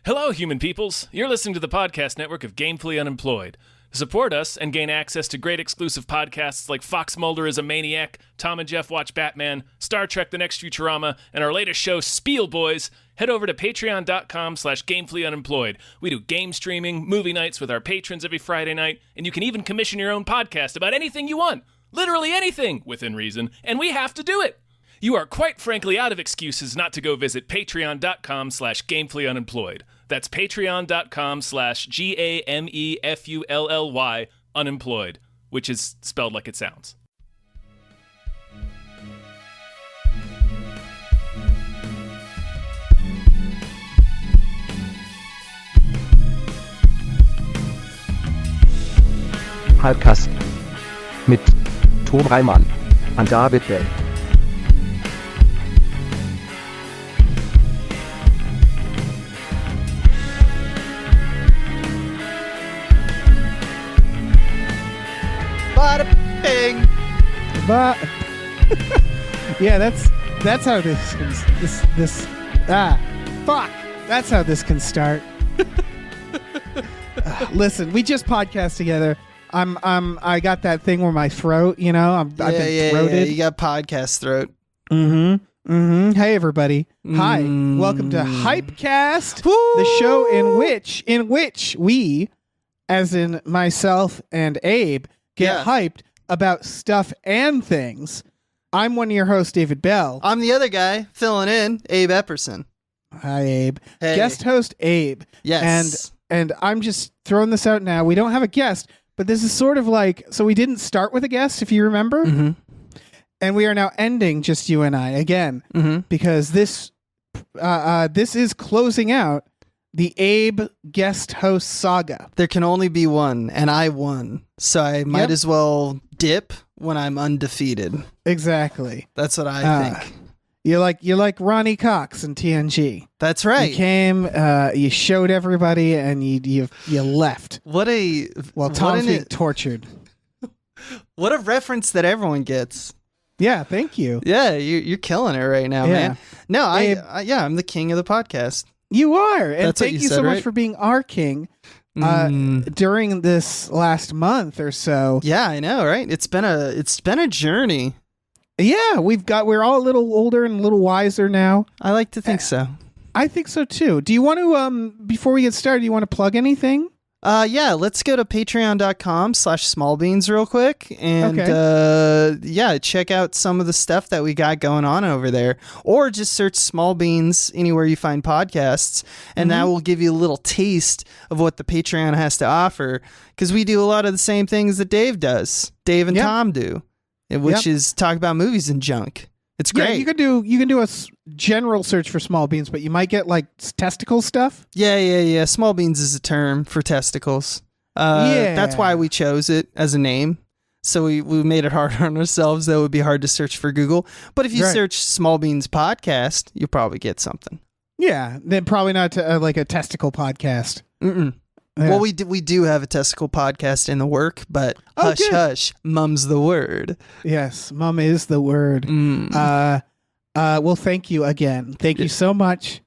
Hello, human peoples. You're listening to the podcast network of Gamefully Unemployed. To support us and gain access to great exclusive podcasts like Fox Mulder is a Maniac, Tom and Jeff Watch Batman, Star Trek The Next Futurama, and our latest show, Spiel Boys, head over to patreon.com/gamefullyunemployed. We do game streaming, movie nights with our patrons every Friday night, and you can even commission your own podcast about anything you want. Literally anything, within reason, and we have to do it. You are quite frankly out of excuses not to go visit patreon.com/gamefullyunemployed. That's patreon.com/GAMEFULLY unemployed, which is spelled like it sounds. Hypecast mit Tom Reimann und David Bell. Bada bing. Yeah, that's how this fuck. That's how this can start. Listen, we just podcast together. I got that thing where my throat, I've been throated. Yeah, you got podcast throat. Hey everybody. Hi. Welcome to Hypecast, the show in which we, as in myself and Abe, get hyped about stuff and things. I'm one of your hosts, David Bell. I'm the other guy filling in, Abe Epperson. Hi, Abe. Hey. Guest host, Abe. Yes. And I'm just throwing this out now. We don't have a guest, but this is sort of like, so we didn't start with a guest, if you remember. Mm-hmm. And we are now ending just you and I again, because this is closing out the Abe guest host saga. There can only be one, and I won. So I might as well dip when I'm undefeated. Exactly. That's what I think. You're like Ronnie Cox in TNG. That's right. You came, you showed everybody, and you left. Tom's being tortured. What a reference that everyone gets. Yeah, thank you. Yeah, you're killing it right now, man. No, I'm the king of the podcast. You are, and That's what thank you you said, so much right? for being our king during this last month or so. Yeah, I know, right? It's been a journey. Yeah, we're all a little older and a little wiser now. I like to think so. I think so too. Do you want to before we get started, do you want to plug anything? Yeah, let's go to patreon.com/smallbeans real quick and check out some of the stuff that we got going on over there, or just search Small Beans anywhere you find podcasts, and that will give you a little taste of what the Patreon has to offer, because we do a lot of the same things that Dave and Tom do, which is talk about movies and junk. It's great. Yeah, you can do a general search for Small Beans, but you might get like testicle stuff. Yeah. Small beans is a term for testicles. That's why we chose it as a name. So we made it hard on ourselves. That would be hard to search for Google. But if you search Small Beans Podcast, you'll probably get something. Yeah, then probably not like a testicle podcast. Yeah. Well, we do have a testicle podcast in the work, but hush, mum's the word. Yes, mum is the word. Well, thank you again. Thank you so much,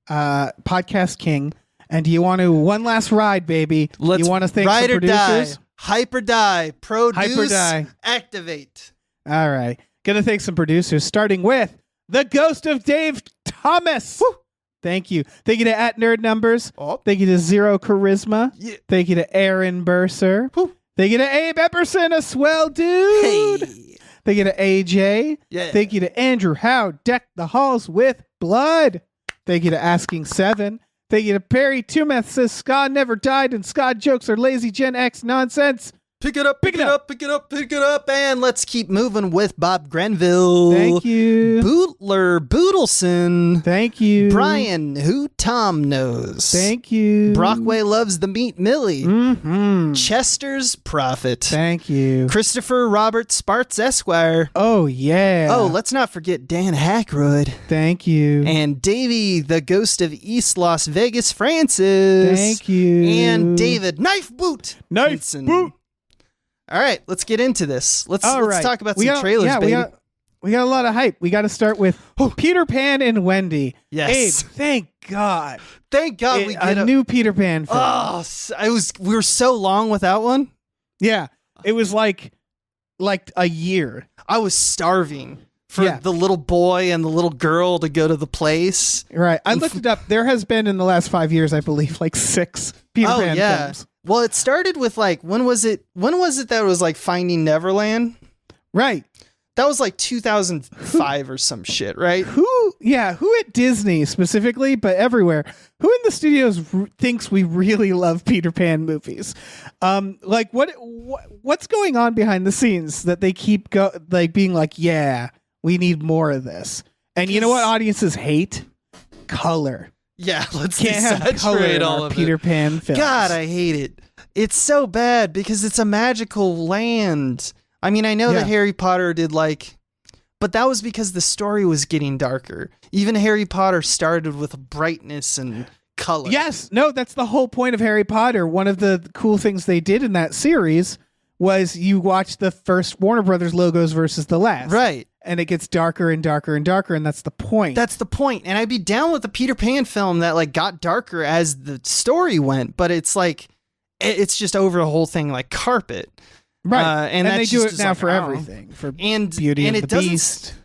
Podcast King. And do you want to one last ride, baby? Let's you want to thank ride some or producers? die. Hyper die. Produce. Hyper die. Activate. All right. Gonna thank some producers, starting with the ghost of Dave Thomas. Woo! Thank you. Thank you to @NerdNumbers. Thank you to Zero Charisma. Yeah. Thank you to Aaron Burser. Woo. Thank you to Abe Epperson, a swell dude. Hey. Thank you to AJ. Yeah. Thank you to Andrew Howe, Deck the Halls with Blood. Thank you to Asking Seven. Thank you to Perry Tumeth, says Scott never died and Scott jokes are lazy Gen X nonsense. Pick it up, and let's keep moving with Bob Grenville. Thank you. Bootler Boodleson. Thank you. Brian, who Tom knows. Thank you. Brockway loves the meat Millie. Mm-hmm. Chester's Prophet. Thank you. Christopher Robert Sparts Esquire. Oh, yeah. Oh, let's not forget Dan Hackroyd. Thank you. And Davey, the ghost of East Las Vegas Francis. Thank you. And David, Knife Boot. Knife Boot. All right, let's get into this. Let's talk about some trailers, baby. We got a lot of hype. We got to start with Peter Pan and Wendy. Yes. Abe, thank God. Thank God we get a new Peter Pan film. Oh, we were so long without one. Yeah. It was like a year. I was starving for the little boy and the little girl to go to the place. Right. I looked it up. There has been in the last 5 years, I believe, like 6 Peter Pan films. Well, it started with like, when was it that it was like Finding Neverland? Right. That was like 2005 or some shit, right? Who at Disney specifically, but everywhere, who in the studios thinks we really love Peter Pan movies? Like what's going on behind the scenes that they keep being like, yeah, we need more of this. And you know what audiences hate? Color. Yeah, let's can't have color in all our of Peter it. Pan films. God, I hate it. It's so bad because it's a magical land. I mean, I know that Harry Potter did but that was because the story was getting darker. Even Harry Potter started with brightness and color. Yes, no, that's the whole point of Harry Potter. One of the cool things they did in that series was you watch the first Warner Brothers logos versus the last. Right. And it gets darker and darker and darker, and that's the point. That's the point. And I'd be down with the Peter Pan film that got darker as the story went, but it's it's just over the whole thing like carpet. Right. And they do it now for oh. everything. For Beauty and and the Beast.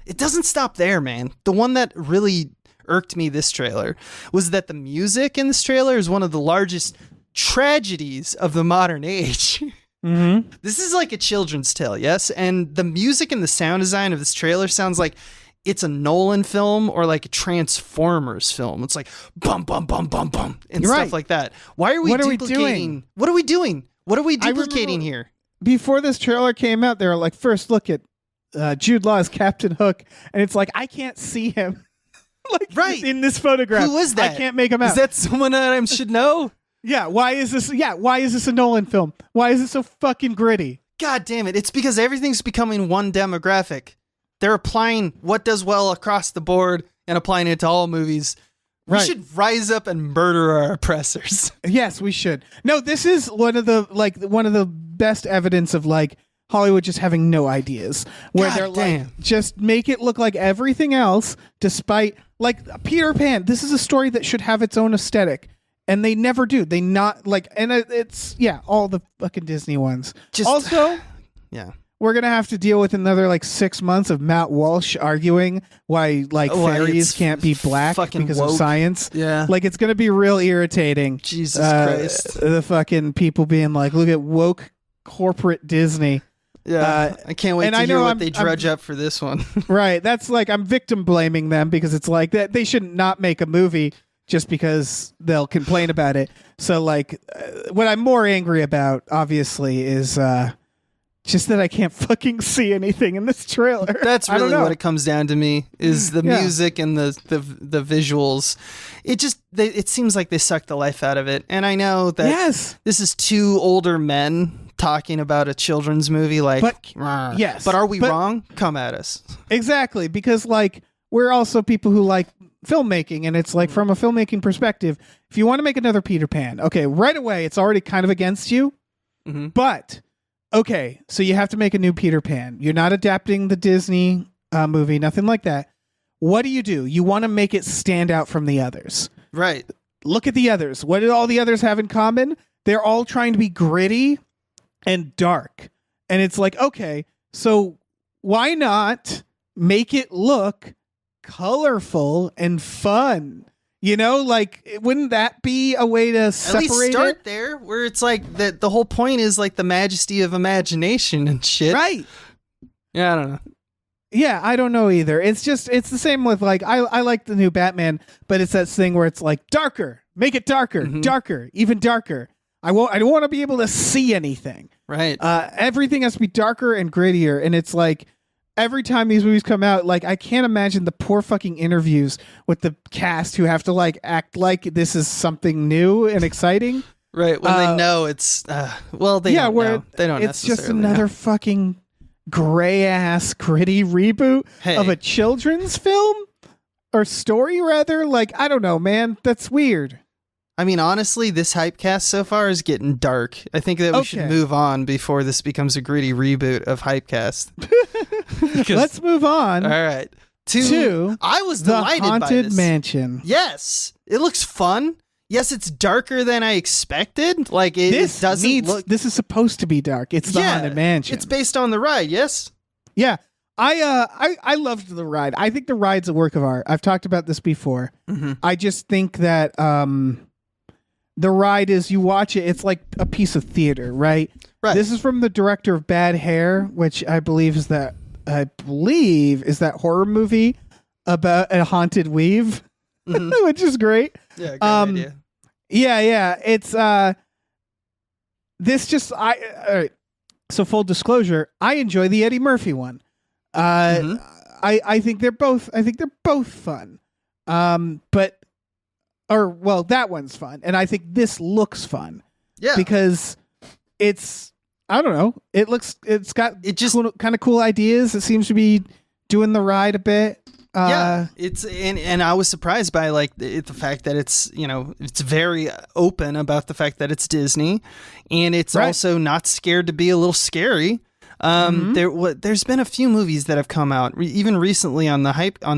It doesn't stop there, man. The one that really irked me this trailer was that the music in this trailer is one of the largest tragedies of the modern age. Mm-hmm. This is like a children's tale, yes? And the music and the sound design of this trailer sounds like it's a Nolan film or like a Transformers film. It's like bum, bum, bum, bum, bum, and stuff like that. Why are we duplicating? What are we doing? What are we duplicating here? Before this trailer came out, they were like, first look at Jude Law as Captain Hook. And it's like, I can't see him in this photograph. Who is that? I can't make him out. Is that someone that I should know? Yeah, why is this a Nolan film? Why is it so fucking gritty? God damn it. It's because everything's becoming one demographic. They're applying what does well across the board and applying it to all movies. We should rise up and murder our oppressors. Yes, we should. No, this is one of the best evidence of Hollywood just having no ideas. Where they're just make it look like everything else, despite Peter Pan. This is a story that should have its own aesthetic. And they never do. They not and it's all the fucking Disney ones. Also, we're gonna have to deal with another 6 months of Matt Walsh arguing why fairies can't be black because of science. Yeah, it's gonna be real irritating. Jesus Christ, the fucking people being like, look at woke corporate Disney. Yeah, I can't wait to hear what they dredge up for this one. Right, that's I'm victim blaming them because it's like that they should not make a movie just because they'll complain about it. So what I'm more angry about, obviously, is just that I can't fucking see anything in this trailer. That's really what it comes down to me, is the music and the visuals. It seems like they suck the life out of it. And I know that this is two older men talking about a children's movie. But are we wrong? Come at us. Exactly, because we're also people who like filmmaking, and it's from a filmmaking perspective, if you want to make another Peter Pan, okay, right away it's already kind of against you. Mm-hmm. But okay, so you have to make a new Peter Pan. You're not adapting the Disney movie, nothing like that. What do? You want to make it stand out from the others. Right. Look at the others. What did all the others have in common? They're all trying to be gritty and dark. And it's okay, so why not make it look colorful and fun? Wouldn't that be a way to separate at least start it? there, where it's that the whole point is the majesty of imagination and shit. Right. Yeah, I don't know. Yeah, I don't know either. It's the same with I like the new Batman, but it's that thing where it's darker, make it darker, darker, even darker. I don't want to be able to see anything. Right. Everything has to be darker and grittier, and it's every time these movies come out, I can't imagine the poor fucking interviews with the cast who have to act like this is something new and exciting. Right, when they know it's they don't know. They don't. It's just another fucking gray ass gritty reboot of a children's film or story, rather. I don't know, man. That's weird. I mean, honestly, this Hypecast so far is getting dark. I think that we should move on before this becomes a gritty reboot of Hypecast. Let's move on. All right. To I was delighted The Haunted by this. Mansion. Yes. It looks fun. Yes, it's darker than I expected. Like, it doesn't look... This is supposed to be dark. It's the Haunted Mansion. It's based on the ride, yes? Yeah. I loved the ride. I think the ride's a work of art. I've talked about this before. Mm-hmm. I just think that the ride is, you watch it, it's like a piece of theater, right? Right. This is from the director of Bad Hair, which I believe is that horror movie about a haunted weave, which is great. Yeah, great idea. Yeah. It's this just all right. So full disclosure, I enjoy the Eddie Murphy one. I think they're both fun. That one's fun, and I think this looks fun. Yeah, because it's, I don't know, it's kind of cool ideas. It seems to be doing the ride a bit. It's and I was surprised by like the fact that it's it's very open about the fact that it's Disney, and it's also not scared to be a little scary. There's been a few movies that have come out even recently on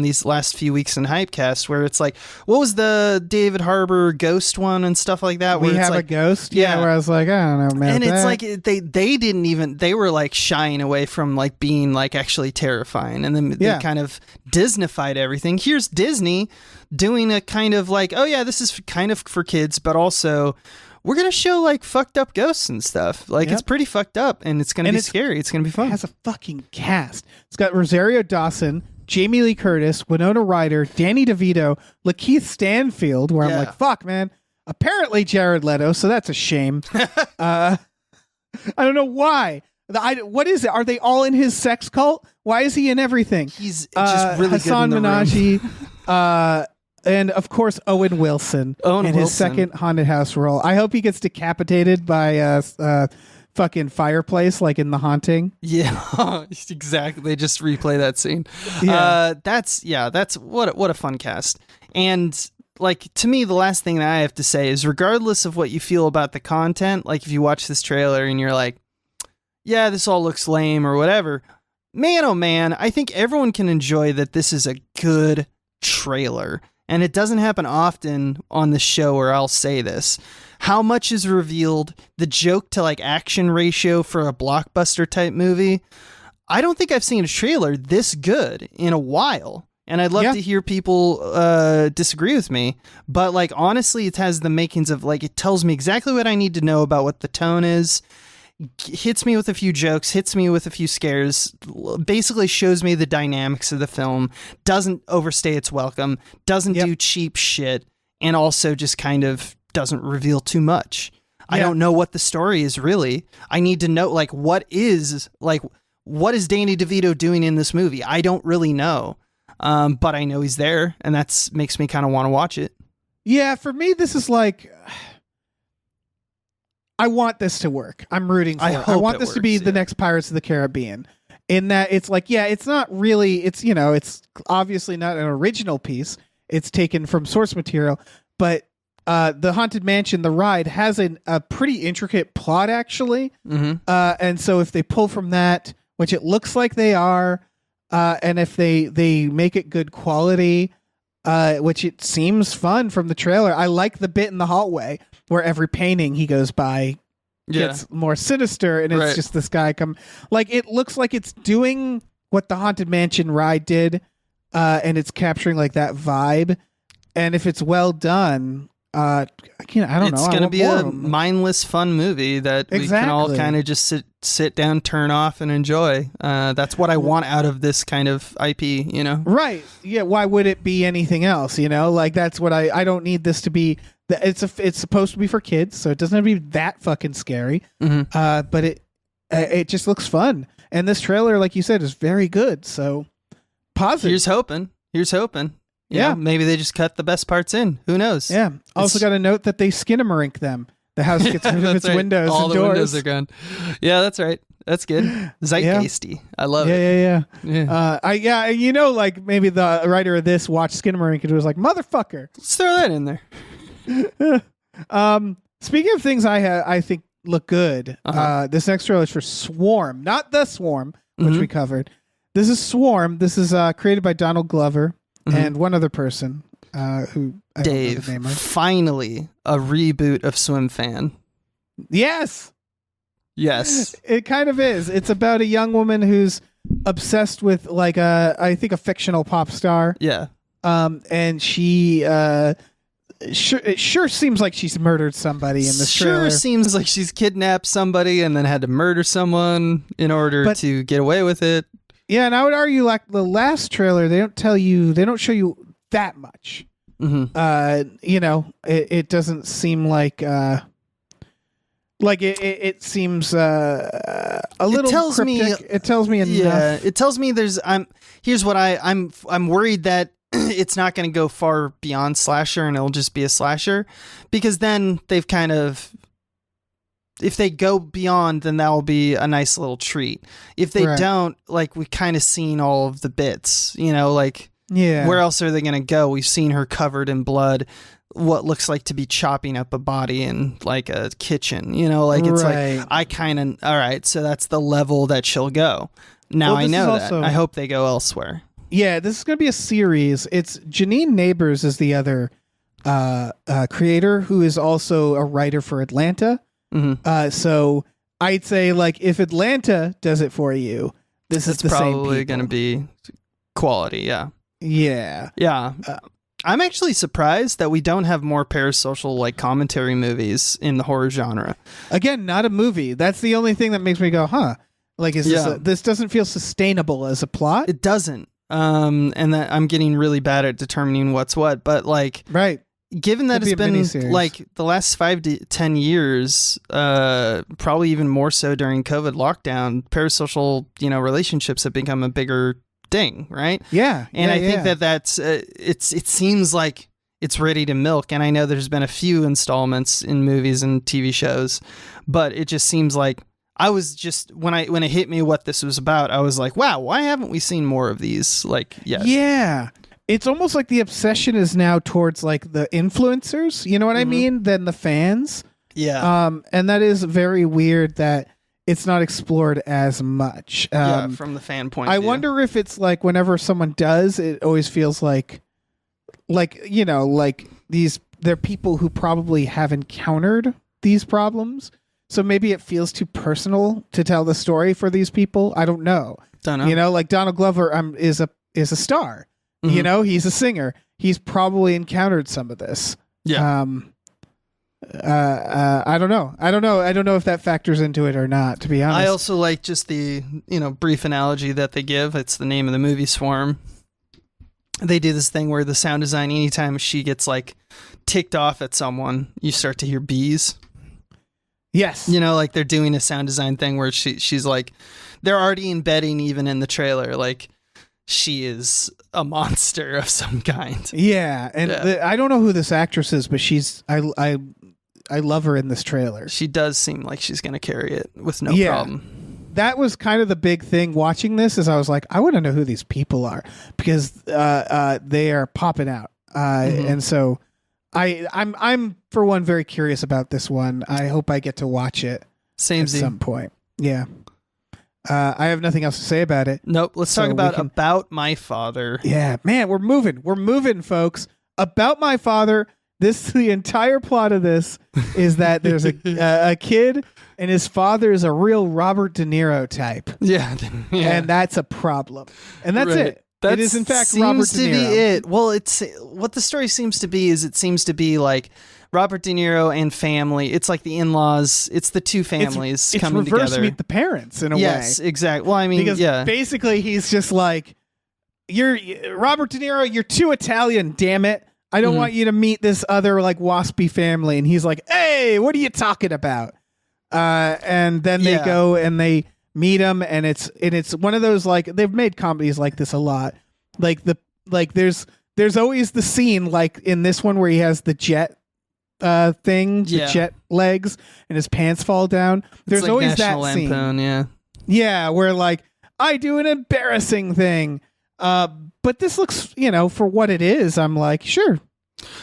these last few weeks in Hypecast where it's like, what was the David Harbour ghost one and stuff like that? We have a ghost, where I was like, I don't know, man. And it's like they were like shying away from like being like actually terrifying, and then they kind of Disneyfied everything. Here's Disney doing a kind of like, oh yeah, this is kind of for kids, but also we're going to show like fucked up ghosts and stuff. Like it's pretty fucked up, and it's going to be scary. It's going to be fun. It has a fucking cast. It's got Rosario Dawson, Jamie Lee Curtis, Winona Ryder, Danny DeVito, Lakeith Stanfield, where I'm like, fuck, man. Apparently Jared Leto, so that's a shame. I don't know why. What is it? Are they all in his sex cult? Why is he in everything? He's just really Hassan good in the Minaj, and of course Owen Wilson his second haunted house role. I hope he gets decapitated by a fucking fireplace like in The Haunting. Yeah, exactly. They just replay that scene. That's what a fun cast. And like, to me, the last thing that I have to say is, regardless of what you feel about the content, like if you watch this trailer and you're like, yeah, this all looks lame or whatever, man, oh man, I think everyone can enjoy that this is a good trailer. And it doesn't happen often on the show where I'll say this. How much is revealed, the joke to like action ratio for a blockbuster type movie. I don't think I've seen a trailer this good in a while. And I'd love to hear people disagree with me. But like, honestly, it has the makings of like, it tells me exactly what I need to know about what the tone is. Hits me with a few jokes, hits me with a few scares, basically shows me the dynamics of the film, doesn't overstay its welcome, doesn't do cheap shit, and also just kind of doesn't reveal too much. I don't know what the story is really. I need to know like what is Danny DeVito doing in this movie? I don't really know. But I know he's there, and that makes me kind of want to watch it. Yeah, for me this is like, I want this to work. I'm rooting for it. I want this to be the next Pirates of the Caribbean. In that it's like, it's not really, it's obviously not an original piece. It's taken from source material, but the Haunted Mansion, the ride, has a pretty intricate plot actually. And so if they pull from that, which it looks like they are, and if they make it good quality, which it seems fun from the trailer. I like the bit in the hallway where every painting he goes by gets more sinister, and it's just this guy it looks like it's doing what the Haunted Mansion ride did, and it's capturing like that vibe. And if it's well done, I don't know. It's going to be a mindless, fun movie that we can all kind of just sit down, turn off, and enjoy. That's what I want out of this kind of IP, Right. Yeah. Why would it be anything else? Like that's what I don't need this to be. It's supposed to be for kids, so it doesn't have to be that fucking scary. But it just looks fun. And this trailer, like you said, is very good. So positive. Here's hoping. Yeah, maybe they just cut the best parts in. Who knows? Yeah. Also got a note that they skinamarink them. The house gets rid of its windows All and the doors. windows are gone. Yeah, that's right. That's good. Zeitgeisty. I love it. Yeah. Like maybe the writer of this watched Skinamarink and was like, motherfucker. Let's throw that in there. Speaking of things I think look good, this next trailer is for Swarm, not The Swarm, which we covered. This is Swarm. This is created by Donald Glover and one other person who I don't know the name of. Finally a reboot of Swim Fan. Yes. It kind of is. It's about a young woman who's obsessed with like I think a fictional pop star. Yeah. And she it sure seems like she's murdered somebody in this trailer. Sure seems like she's kidnapped somebody and then had to murder someone in order to get away with it. Yeah, and I would argue like the last trailer, they don't show you that much. It doesn't seem like it seems a little cryptic. It tells me enough. Yeah, it tells me here's what I'm worried that it's not going to go far beyond slasher and it'll just be a slasher, because then they've kind of, if they go beyond, then that will be a nice little treat. If they don't, like, we've kind of seen all of the bits, where else are they going to go? We've seen her covered in blood, what looks like to be chopping up a body in like a kitchen, it's like, I kind of, all right, so that's the level that she'll go. Now I know that. I hope they go elsewhere. Yeah, this is going to be a series. It's Janine Neighbors is the other creator, who is also a writer for Atlanta. So I'd say, like, if Atlanta does it for you, this is the same people. Probably going to be quality, yeah. Yeah. Yeah. I'm actually surprised that we don't have more parasocial, like, commentary movies in the horror genre. Again, not a movie. That's the only thing that makes me go, huh? Like, this doesn't feel sustainable as a plot? It doesn't. And that I'm getting really bad at determining what's what, but like, given that it's been like the last 5 to 10 years, probably even more so during COVID lockdown, parasocial, relationships have become a bigger thing, right? Yeah. And I think that's, it seems like it's ready to milk. And I know there's been a few installments in movies and TV shows, but it just seems like, I was just, when it hit me what this was about, I was like, wow, why haven't we seen more of these yet? Yeah. It's almost like the obsession is now towards like the influencers, you know what I mean, than the fans. Yeah. And that is very weird that it's not explored as much. From the fan point of view. I wonder if it's like whenever someone does, it always feels like they're people who probably have encountered these problems. So maybe it feels too personal to tell the story for these people. I don't know. Like Donald Glover is a star. He's a singer. He's probably encountered some of this. Yeah. I don't know. I don't know if that factors into it or not, to be honest. I also like just the, brief analogy that they give. It's the name of the movie, Swarm. They do this thing where the sound design, anytime she gets like ticked off at someone, you start to hear bees. Yes. Like they're doing a sound design thing where she's like, they're already embedding even in the trailer, like she is a monster of some kind. Yeah. And I don't know who this actress is, but I love her in this trailer. She does seem like she's going to carry it with no problem. That was kind of the big thing watching this, is I was like, I want to know who these people are, because they are popping out. And so I'm for one very curious about this one. I hope I get to watch it at some point. Yeah. I have nothing else to say about it. Nope. Let's talk about My Father. Yeah, man, we're moving, folks. About My Father. The entire plot of this is that there's a kid and his father is a real Robert De Niro type. Yeah. And that's a problem. And that's it. It is, in fact, Robert De Niro. Seems to be it. Well, it's what the story seems to be is it seems to be like Robert De Niro and family. It's like the in-laws. It's the two families coming together. It's reverse Meet the Parents in a way. Yes, exactly. Well, I mean, because basically he's just like, you're Robert De Niro. You're too Italian. Damn it. I don't want you to meet this other like waspy family. And he's like, hey, what are you talking about? And then they go and they meet him, and it's one of those, like, they've made comedies like this a lot. There's always the scene like in this one where he has the jet thing, the jet legs, and his pants fall down. There's like always National that scene. Lampoon, yeah, where like I do an embarrassing thing. But this looks, for what it is, I'm like, sure.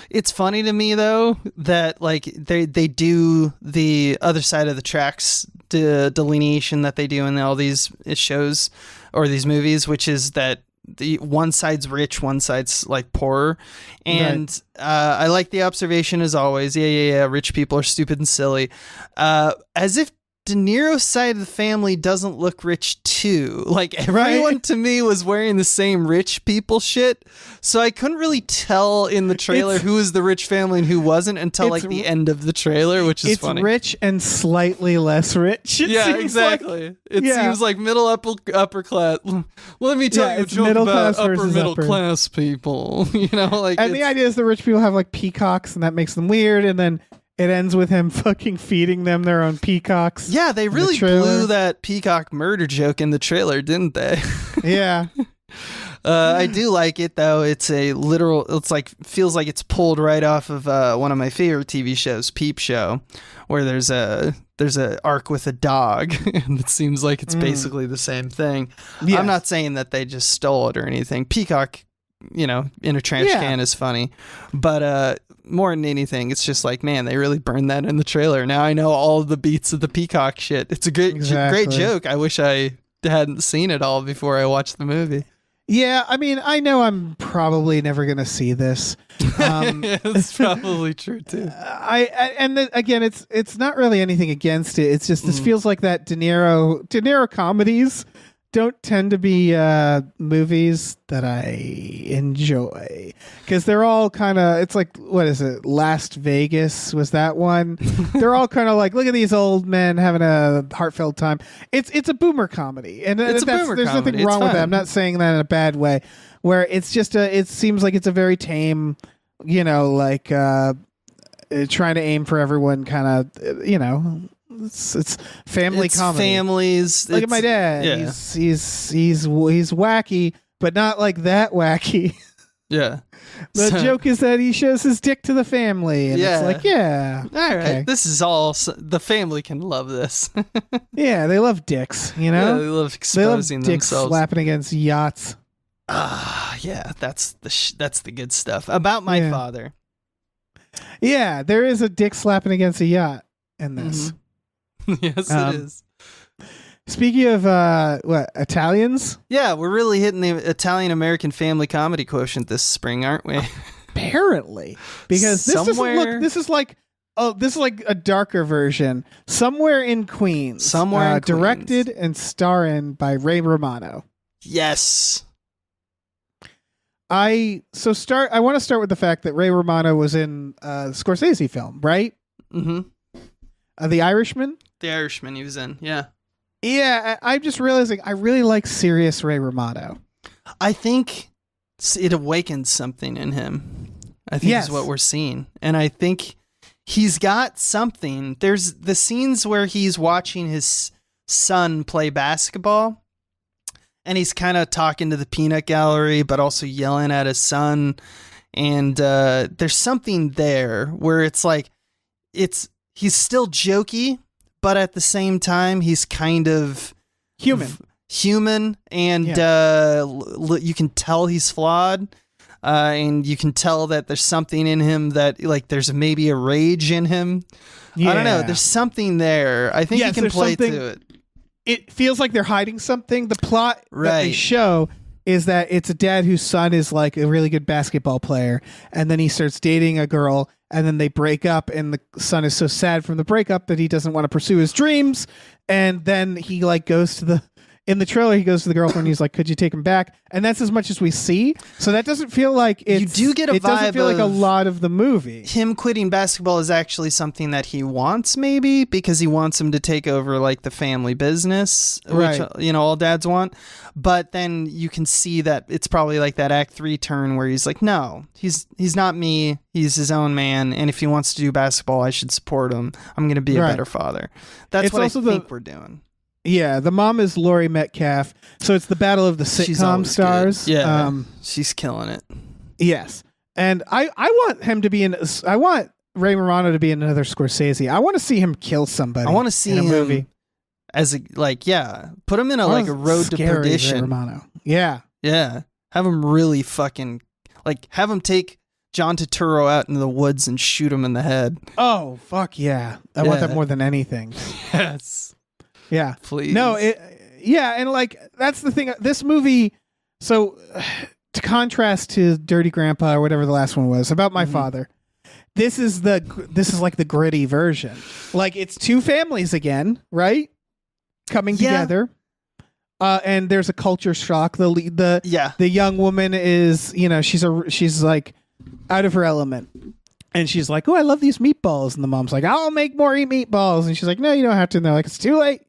It's funny to me though that like they do the other side of the tracks delineation that they do in all these shows or these movies, which is that the one side's rich, one side's like poorer, and I like the observation as always. Yeah. Rich people are stupid and silly, as if De Niro's side of the family doesn't look rich too. Like everyone to me was wearing the same rich people shit, so I couldn't really tell in the trailer who was the rich family and who wasn't until like the end of the trailer, which is funny. It's rich and slightly less rich. Yeah, exactly. It seems like middle upper class. Let me tell you a joke about upper middle class people. You know, like, and the idea is the rich people have like peacocks, and that makes them weird, and then it ends with him fucking feeding them their own peacocks. Yeah, they really blew that peacock murder joke in the trailer, didn't they? Yeah. I do like it though. It's a literal. It's like feels like it's pulled right off of one of my favorite TV shows, Peep Show, where there's a arc with a dog, and it seems like it's basically the same thing. Yes. I'm not saying that they just stole it or anything. Peacock, in a trash can is funny, but more than anything, it's just like, man, they really burned that in the trailer. Now I know all the beats of the peacock shit. It's a great joke. I wish I hadn't seen it all before I watched the movie. Yeah, I mean, I know I'm probably never going to see this. That's probably true too. Again, it's not really anything against it. It's just this feels like that De Niro comedies don't tend to be movies that I enjoy, because they're all kind of, it's like, what is it, Last Vegas was that one. They're all kind of like, look at these old men having a heartfelt time. It's a boomer comedy, and there's nothing wrong with that. I'm not saying that in a bad way, where it's just it seems like it's a very tame, like trying to aim for everyone kind of, it's family comedy. Families. Look at my dad. Yeah. He's wacky, but not like that wacky. Yeah. The joke is that he shows his dick to the family, and it's like, yeah, all right, okay. This is all the family can love this. Yeah, they love dicks. Yeah, they love exposing dicks themselves, slapping against yachts. Yeah, that's the good stuff about my father. Yeah, there is a dick slapping against a yacht in this. Mm-hmm. Yes, it is. Speaking of Italians? Yeah, we're really hitting the Italian American family comedy quotient this spring, aren't we? Apparently, because this is like a darker version. Somewhere in Queens. Directed and starring by Ray Romano. Yes. I want to start with the fact that Ray Romano was in a Scorsese film, right? Mm-hmm. The Irishman? The Irishman he was in, yeah. Yeah, I'm just realizing I really like serious Ray Romano. I think it awakens something in him. I think is what we're seeing. And I think he's got something. There's the scenes where he's watching his son play basketball, and he's kind of talking to the peanut gallery, but also yelling at his son. And there's something there where it's like, he's still jokey, but at the same time, he's kind of human, and you can tell he's flawed, and you can tell that there's something in him that, like, there's maybe a rage in him. Yeah. I don't know. There's something there. I think he can play to it. It feels like they're hiding something. The plot that they show is that it's a dad whose son is like a really good basketball player, and then he starts dating a girl, and then they break up, and the son is so sad from the breakup that he doesn't want to pursue his dreams. And then he in the trailer, he goes to the girlfriend, and he's like, could you take him back? And that's as much as we see. So that doesn't feel like it doesn't feel like a lot of the movie. Him quitting basketball is actually something that he wants, maybe, because he wants him to take over like the family business, which, all dads want. But then you can see that it's probably like that Act 3 turn where he's like, no, he's not me. He's his own man. And if he wants to do basketball, I should support him. I'm going to be a better father. That's what I think we're doing. Yeah, the mom is Laurie Metcalf, so it's the battle of the sitcom stars. Good. Yeah, she's killing it. Yes, and I want him to be in. I want Ray Romano to be in another Scorsese. I want to see him kill somebody. I want to see him in a movie as a put him in a road to perdition. Ray Romano. Yeah, have him really fucking have him take John Turturro out in the woods and shoot him in the head. Oh, fuck yeah. I want that more than anything. Yes. Yeah. Please. No, and like that's the thing. This movie, so to contrast to Dirty Grandpa or whatever the last one was about my father, this is like the gritty version. Like it's two families again, right? Coming together. And there's a culture shock. The young woman is, she's like out of her element. And she's like, "Oh, I love these meatballs." And the mom's like, "I'll make more meatballs." And she's like, "No, you don't have to." And they're like, "It's too late."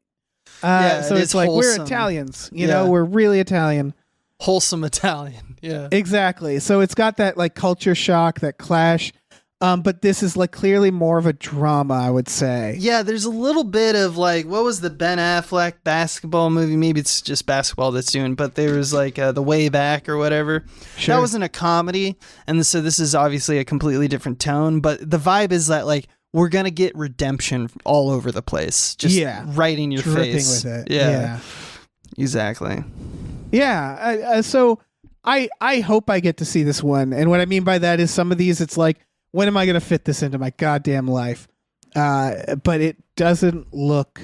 So it's like, wholesome. We're Italians, we're really Italian. Wholesome Italian. Yeah. Exactly. So it's got that like culture shock, that clash. But this is like clearly more of a drama, I would say. Yeah, there's a little bit of like, what was the Ben Affleck basketball movie? Maybe it's just basketball that's doing, but there was like The Way Back or whatever. Sure. That wasn't a comedy. And so this is obviously a completely different tone, but the vibe is that like, we're going to get redemption all over the place. Just right in your face. With it. Yeah. Exactly. Yeah. So I hope I get to see this one. And what I mean by that is some of these, it's like, when am I going to fit this into my goddamn life? But it doesn't look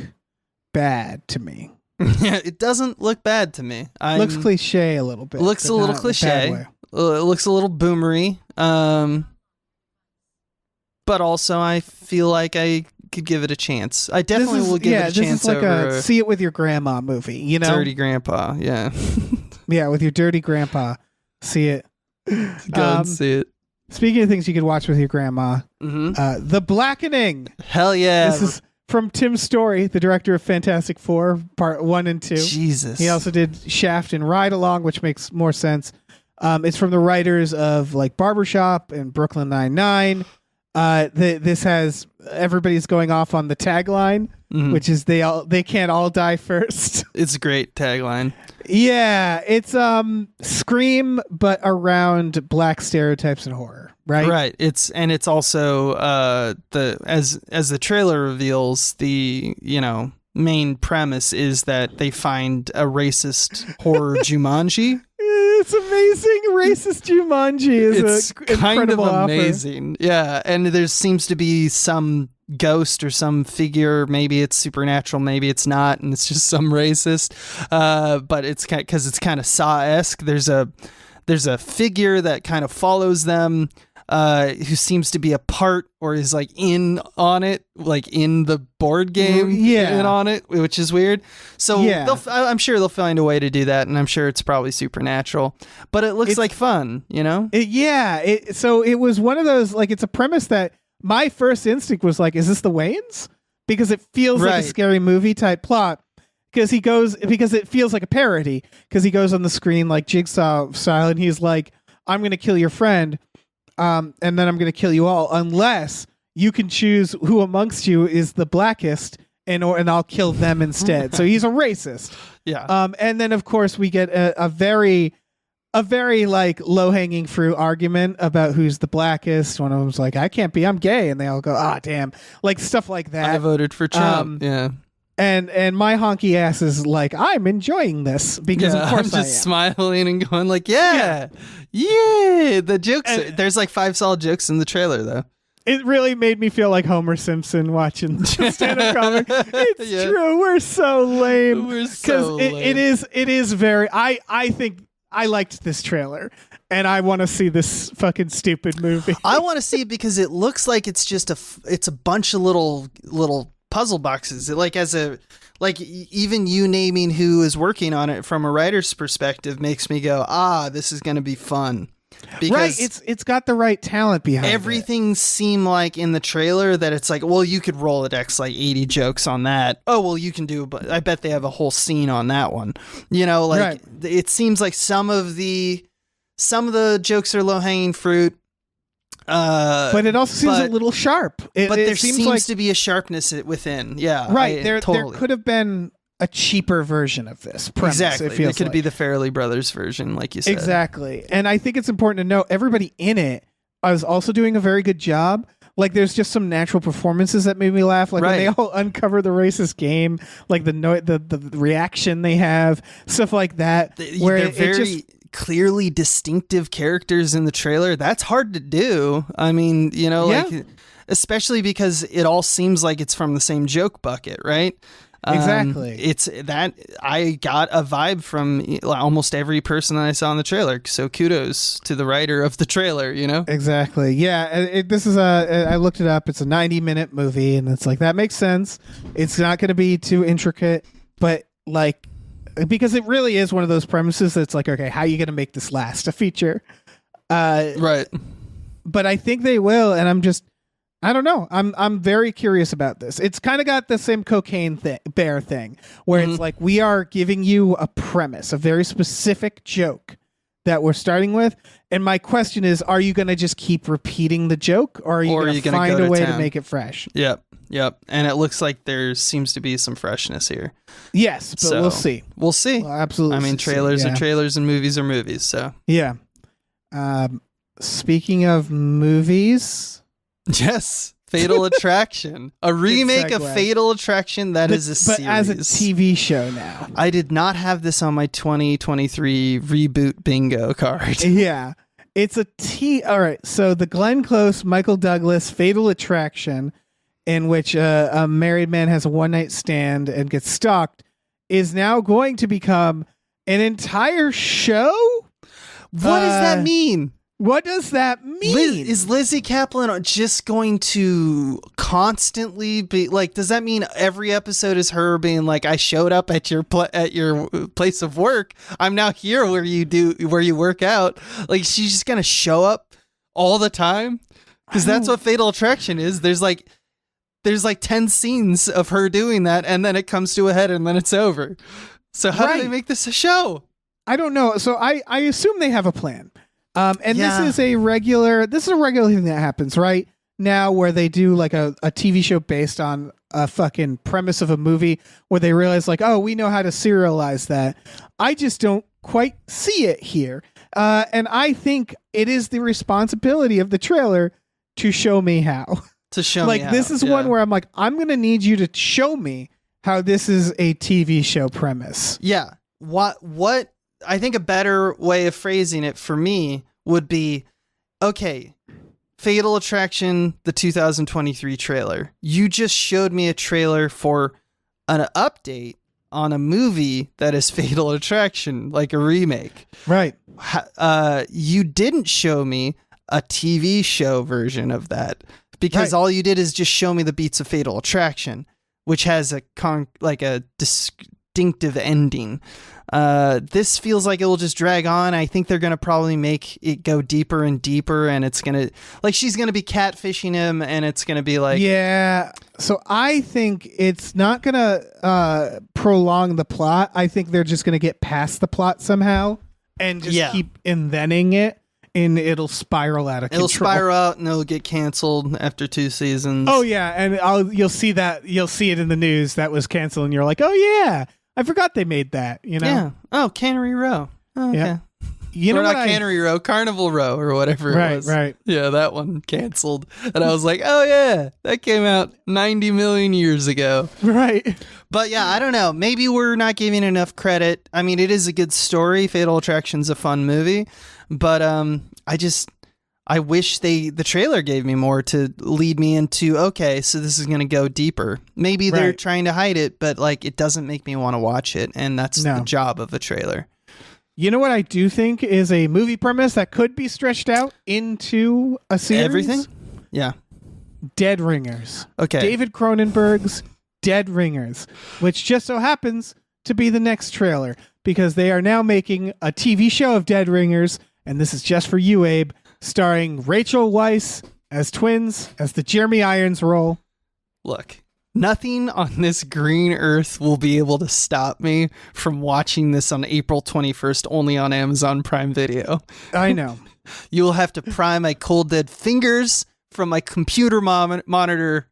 bad to me. Yeah, it doesn't look bad to me. Looks cliche a little bit. Looks a little cliche. It looks a little boomery. But also I feel like I could give it a chance. I definitely will give it a chance. This is like a see it with your grandma movie, Dirty Grandpa, yeah. Yeah, with your dirty grandpa. See it. Go and see it. Speaking of things you could watch with your grandma, The Blackening. Hell yeah. This is from Tim Story, the director of Fantastic Four, Part 1 and 2. Jesus. He also did Shaft and Ride Along, which makes more sense. It's from the writers of like Barbershop and Brooklyn Nine-Nine. This has everybody's going off on the tagline, which is they can't all die first. It's a great tagline. Yeah, it's Scream, but around black stereotypes and horror, right? Right. It's also as the trailer reveals, the main premise is that they find a racist horror Jumanji. It's amazing. Racist Jumanji is kind of amazing. Offer. Yeah, and there seems to be some ghost or some figure. Maybe it's supernatural, maybe it's not, and it's just some racist. But it's because it's kind of Saw-esque. There's a figure that kind of follows them, who seems to be a part or is like in on it, like in the board game, in on it, which is weird. So I'm sure they'll find a way to do that, and I'm sure it's probably supernatural. But it looks like fun, So it was one of those, like, it's a premise that my first instinct was like, is this the Wayans? Because it feels like a scary movie type plot. Because it feels like a parody. Because he goes on the screen like Jigsaw style, and he's like, "I'm going to kill your friend, and then I'm going to kill you all, unless you can choose who amongst you is the blackest, and I'll kill them instead." So he's a racist. Yeah. And then of course we get a very like low hanging fruit argument about who's the blackest. One of them's like, "I can't be, I'm gay," and they all go, "Ah, damn," like stuff like that. I voted for Trump. Yeah. And my honky ass is like, I'm enjoying this because of course I'm just smiling and going like, yeah. The jokes. There's like 5 solid jokes in the trailer though. It really made me feel like Homer Simpson watching stand-up comedy. It's true. We're so lame. We're so lame. It is very. I think I liked this trailer, and I want to see this fucking stupid movie. I want to see it because it looks like it's just it's a bunch of little puzzle boxes. Even you naming who is working on it from a writer's perspective makes me go, this is going to be fun. Because it's got the right talent behind everything. Seemed like in the trailer that it's like, well, you could roll Rolodex like 80 jokes on that. Oh, well, you can do, but I bet they have a whole scene on that one. It seems like some of the jokes are low hanging fruit. But it also seems a little sharp. There seems to be a sharpness within. Yeah, right. There could have been a cheaper version of this premise. Exactly. It could be the Farrelly Brothers version, like you said. Exactly. And I think it's important to know everybody in it is also doing a very good job. Like, there's just some natural performances that made me laugh. Like when they all uncover the racist game, like the reaction they have, stuff like that. They're very clearly distinctive characters in the trailer. That's hard to do. I mean, like, especially because it all seems like it's from the same joke bucket, right? Exactly. It's that I got a vibe from almost every person that I saw in the trailer. So kudos to the writer of the trailer, Exactly. Yeah. This is I looked it up. It's a 90-minute movie, and it's like, that makes sense. It's not going to be too intricate, but like, because it really is one of those premises that's like, okay, how are you going to make this last a feature? Right. But I think they will. And I don't know. I'm very curious about this. It's kind of got the same Cocaine Bear thing where it's like, we are giving you a premise, a very specific joke that we're starting with. And my question is, are you going to just keep repeating the joke, or are you going to find a way to make it fresh? Yep. And it looks like there seems to be some freshness here. Yes, but we'll see. We'll see. We'll absolutely. I mean, trailers are trailers and movies are movies. So yeah. Speaking of movies. Yes, Fatal Attraction, a remake of Fatal Attraction that is a series. But as a TV show now. I did not have this on my 2023 reboot bingo card. Yeah, it's all right, so the Glenn Close, Michael Douglas Fatal Attraction, in which a married man has a one-night stand and gets stalked, is now going to become an entire show? What does that mean? What does that mean? Is Lizzie Kaplan just going to constantly be like, does that mean every episode is her being like, I showed up at your place of work. I'm now here where you work out. Like, she's just going to show up all the time? Because that's what Fatal Attraction is. There's like 10 scenes of her doing that, and then it comes to a head, and then it's over. So how do they make this a show? I don't know. So I assume they have a plan. This is a regular thing that happens right now, where they do like a TV show based on a fucking premise of a movie where they realize like, oh, we know how to serialize that. I just don't quite see it here. And I think it is the responsibility of the trailer to show me how. To show me how. This is one where I'm like, I'm going to need you to show me how this is a TV show premise. Yeah. What I think a better way of phrasing it for me would be, okay, Fatal Attraction, the 2023 trailer. You just showed me a trailer for an update on a movie that is Fatal Attraction, like a remake. Right. You didn't show me a TV show version of that, because all you did is just show me the beats of Fatal Attraction, which has a distinctive ending. This feels like it will just drag on. I think they're going to probably make it go deeper and deeper, and it's going to, like, she's going to be catfishing him, and it's going to be like... Yeah, so I think it's not going to prolong the plot. I think they're just going to get past the plot somehow and just keep inventing it, and it'll spiral out of control. It'll spiral out, and it'll get canceled after 2 seasons. Oh, yeah, and you'll see it in the news that was canceled, and you're like, oh, yeah, I forgot they made that, Yeah. Oh, Cannery Row. Oh, okay. Yeah. Not Cannery Row, Carnival Row, or whatever it was. Right. Yeah, that one canceled. And I was like, oh, yeah, that came out 90 million years ago. Right. But yeah, I don't know. Maybe we're not giving enough credit. I mean, it is a good story. Fatal Attraction's a fun movie. But I wish the trailer gave me more to lead me into, okay, so this is going to go deeper. Maybe they're trying to hide it, but like, it doesn't make me want to watch it. And that's the job of a trailer. You know what I do think is a movie premise that could be stretched out into a series? Everything? Yeah. Dead Ringers. Okay. David Cronenberg's Dead Ringers, which just so happens to be the next trailer, because they are now making a TV show of Dead Ringers, and this is just for you, Abe, starring Rachel Weisz as twins, as the Jeremy Irons role. Look, nothing on this green earth will be able to stop me from watching this on April 21st, only on Amazon Prime Video. I know. You'll have to pry my cold dead fingers from my computer monitor.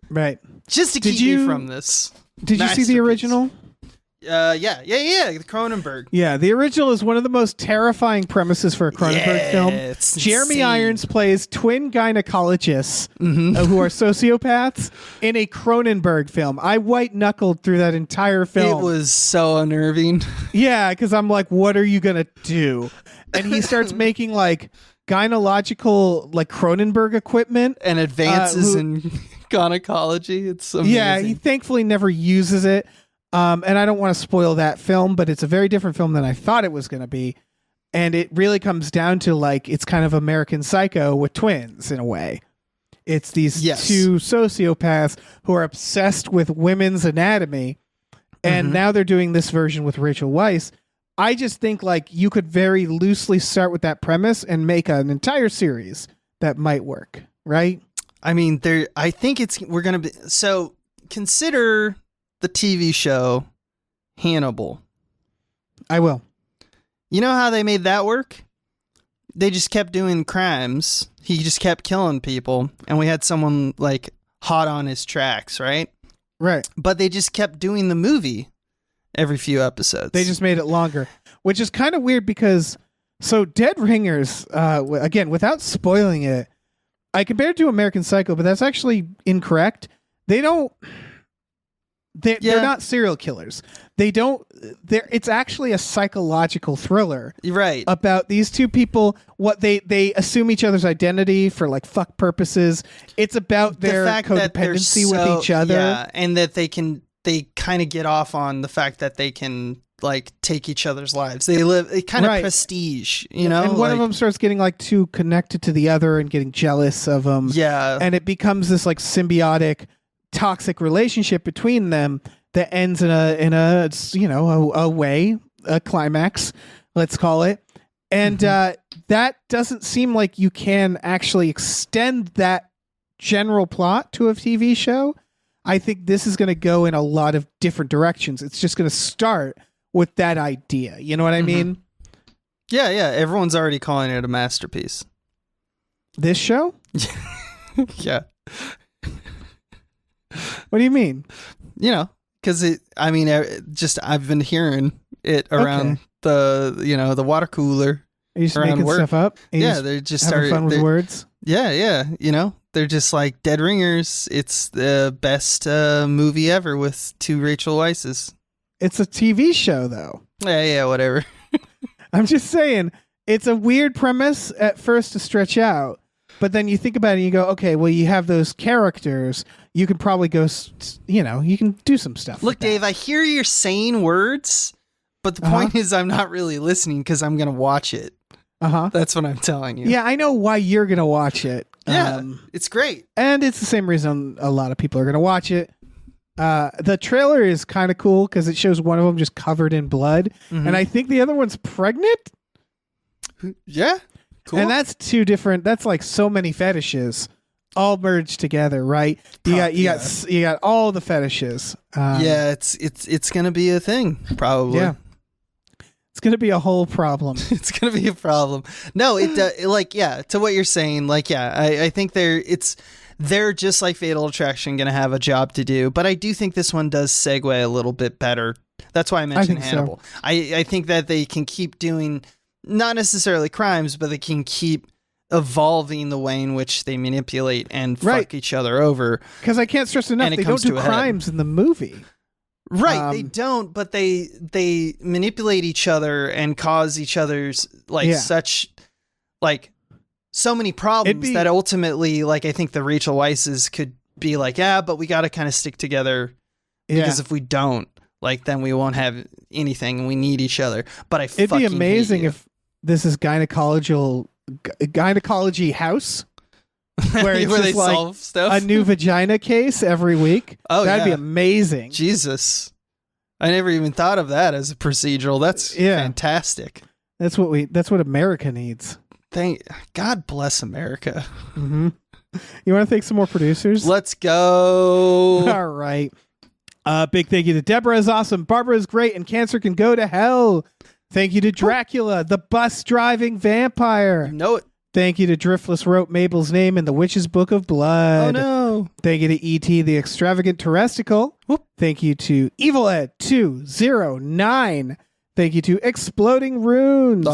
Right. Just to keep me from this. Did you see the original? The Cronenberg. Yeah, the original is one of the most terrifying premises for a Cronenberg film. It's Jeremy insane. Irons plays twin gynecologists who are sociopaths in a Cronenberg film. I white-knuckled through that entire film. It was so unnerving. Yeah, because I'm like, what are you going to do? And he starts making like gynecological like Cronenberg equipment. And advances in gynecology. It's amazing. Yeah, he thankfully never uses it. And I don't want to spoil that film, but it's a very different film than I thought it was going to be. And it really comes down to like, it's kind of American Psycho with twins in a way. It's these two sociopaths who are obsessed with women's anatomy. And now they're doing this version with Rachel Weisz. I just think like you could very loosely start with that premise and make an entire series that might work, right? I mean, I think we're going to be, so consider the TV show Hannibal. I will. You know how they made that work? They just kept doing crimes. He just kept killing people, and we had someone like hot on his tracks, right? Right. But they just kept doing the movie every few episodes. They just made it longer, which is kind of weird because so Dead Ringers, again, without spoiling it, I compared it to American Psycho, but that's actually incorrect. They're not serial killers. It's actually a psychological thriller. Right. About these two people, what they assume each other's identity for like fuck purposes. It's about their codependency with each other. Yeah, and that they kind of get off on the fact that they can like take each other's lives. They live kind of prestige, you know? And one of them starts getting like too connected to the other and getting jealous of them. Yeah. And it becomes this like symbiotic toxic relationship between them that ends in a climax, let's call it. And that doesn't seem like you can actually extend that general plot to a TV show. I think this is going to go in a lot of different directions. It's just going to start with that idea. You know what I mean? Yeah. Everyone's already calling it a masterpiece. This show? Yeah. What do you mean? You know, because I've been hearing it around the water cooler. Are you just making stuff up? They're just having fun with words. Yeah. You know, they're just like Dead Ringers. It's the best movie ever with two Rachel Weisz's. It's a TV show, though. Yeah, whatever. I'm just saying, it's a weird premise at first to stretch out. But then you think about it and you go, okay, well, you have those characters. You can probably go, you can do some stuff. Look, Dave, I hear you're saying words, but the point is I'm not really listening because I'm going to watch it. That's what I'm telling you. Yeah, I know why you're going to watch it. Yeah, it's great. And it's the same reason a lot of people are going to watch it. The trailer is kind of cool because it shows one of them just covered in blood. And I think the other one's pregnant. Yeah. Cool. And that's two different. That's like so many fetishes all merged together, right? You got all the fetishes. It's gonna be a thing, probably. Yeah, it's gonna be a whole problem. It's gonna be a problem. No, to what you're saying, I think they're just like Fatal Attraction gonna have a job to do, but I do think this one does segue a little bit better. That's why I mentioned Hannibal. So. I think that they can keep doing. Not necessarily crimes, but they can keep evolving the way in which they manipulate and fuck each other over. Because I can't stress enough, they don't do crimes in the movie. Right, they don't, but they manipulate each other and cause each other's so many problems that ultimately, I think the Rachel Weisz's could be like, but we got to kind of stick together because if we don't, then we won't have anything and we need each other. But it'd be amazing if this is gynecology house where it's where just they solve stuff. A new vagina case every week. Oh, that'd be amazing. Jesus, I never even thought of that as a procedural. That's fantastic. That's what America needs. God bless America. You want to thank some more producers? Let's go. All right. Big thank you to Deborah is awesome. Barbara is great, and cancer can go to hell. Thank you to Dracula, the bus driving vampire. You know it. Thank you to Driftless wrote Mabel's name in the Witch's Book of Blood. Oh no. Thank you to E.T. the Extravagant Terresticle. Whoop. Thank you to Evil Ed 209. Thank you to Exploding Runes.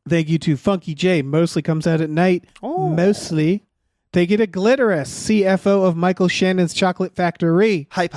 Thank you to Funky J. Mostly comes out at night. Oh. Mostly. Thank you to Glitterous, CFO of Michael Shannon's Chocolate Factory. Hype.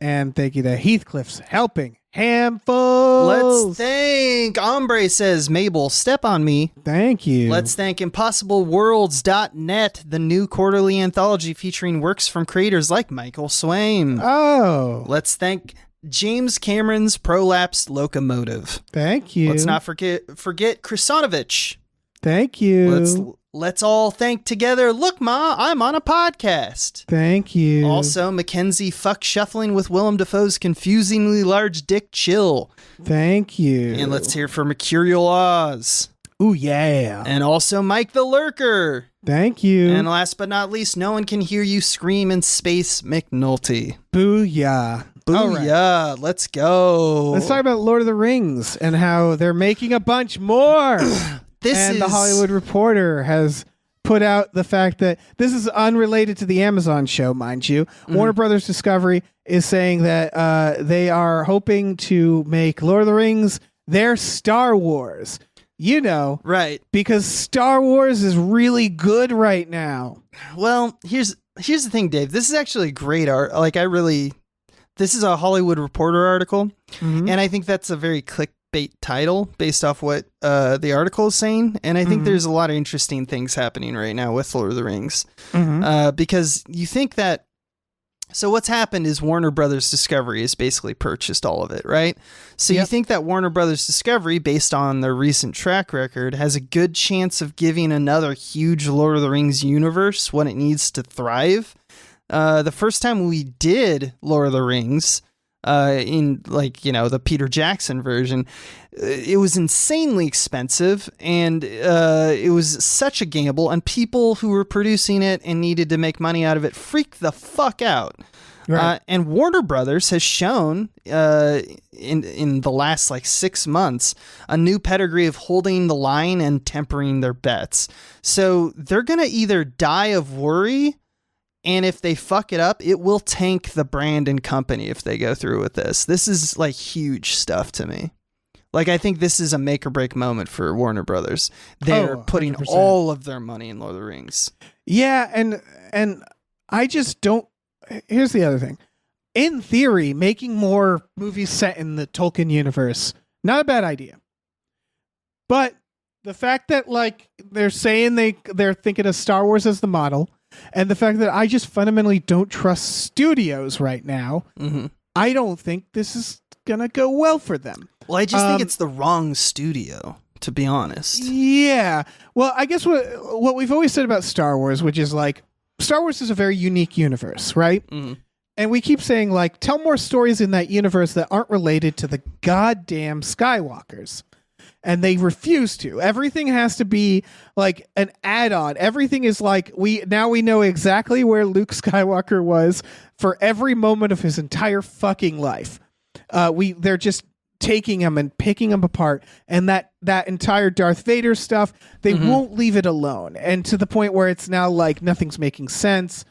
And thank you to Heathcliff's Helping Handfuls. Let's thank Ombre says, Mabel, step on me. Thank you. Let's thank ImpossibleWorlds.net, the new quarterly anthology featuring works from creators like Michael Swaim. Oh. Let's thank James Cameron's Prolapsed Locomotive. Thank you. Let's not forget Krisanovich. Thank you. Let's all thank together. Look, Ma, I'm on a podcast. Thank you. Also, Mackenzie fuck shuffling with Willem Dafoe's confusingly large dick chill. Thank you. And let's hear for Mercurial Oz. Ooh, yeah. And also Mike the Lurker. Thank you. And last but not least, no one can hear you scream in space, McNulty. Booyah. Booyah. Right. Let's go. Let's talk about Lord of the Rings and how they're making a bunch more. The Hollywood Reporter has put out the fact that this is unrelated to the Amazon show, mind you. Warner Brothers Discovery is saying that they are hoping to make Lord of the Rings their Star Wars. You know, right? Because Star Wars is really good right now. Well, here's the thing, Dave. This is actually a great art. This is a Hollywood Reporter article, and I think that's a very clickbait title based off what the article is saying. And I think there's a lot of interesting things happening right now with Lord of the Rings, because you think that. So what's happened is Warner Brothers Discovery has basically purchased all of it, right? So you think that Warner Brothers Discovery, based on their recent track record, has a good chance of giving another huge Lord of the Rings universe what it needs to thrive. The first time we did Lord of the Rings, in the Peter Jackson version, it was insanely expensive, and it was such a gamble, and people who were producing it and needed to make money out of it freaked the fuck out. Right. And Warner Brothers has shown in the last 6 months a new pedigree of holding the line and tempering their bets. So they're gonna either die of worry, and if they fuck it up, it will tank the brand and company if they go through with this. This is huge stuff to me. I think this is a make or break moment for Warner Brothers. They're putting 100%. all of their money in Lord of the Rings. Yeah, and I just don't. Here's the other thing. In theory, making more movies set in the Tolkien universe, not a bad idea. But the fact that they're saying they're thinking of Star Wars as the model, and the fact that I just fundamentally don't trust studios right now, I don't think this is gonna go well for them. Well, I just think it's the wrong studio, to be honest. Yeah. Well, I guess what we've always said about Star Wars, which is Star Wars is a very unique universe, right? And we keep saying tell more stories in that universe that aren't related to the goddamn Skywalkers. And they refuse to. Everything has to be an add-on. Everything is we know exactly where Luke Skywalker was for every moment of his entire fucking life. They're just taking him and picking him apart, and that entire Darth Vader stuff, they won't leave it alone, and to the point where it's now nothing's making sense.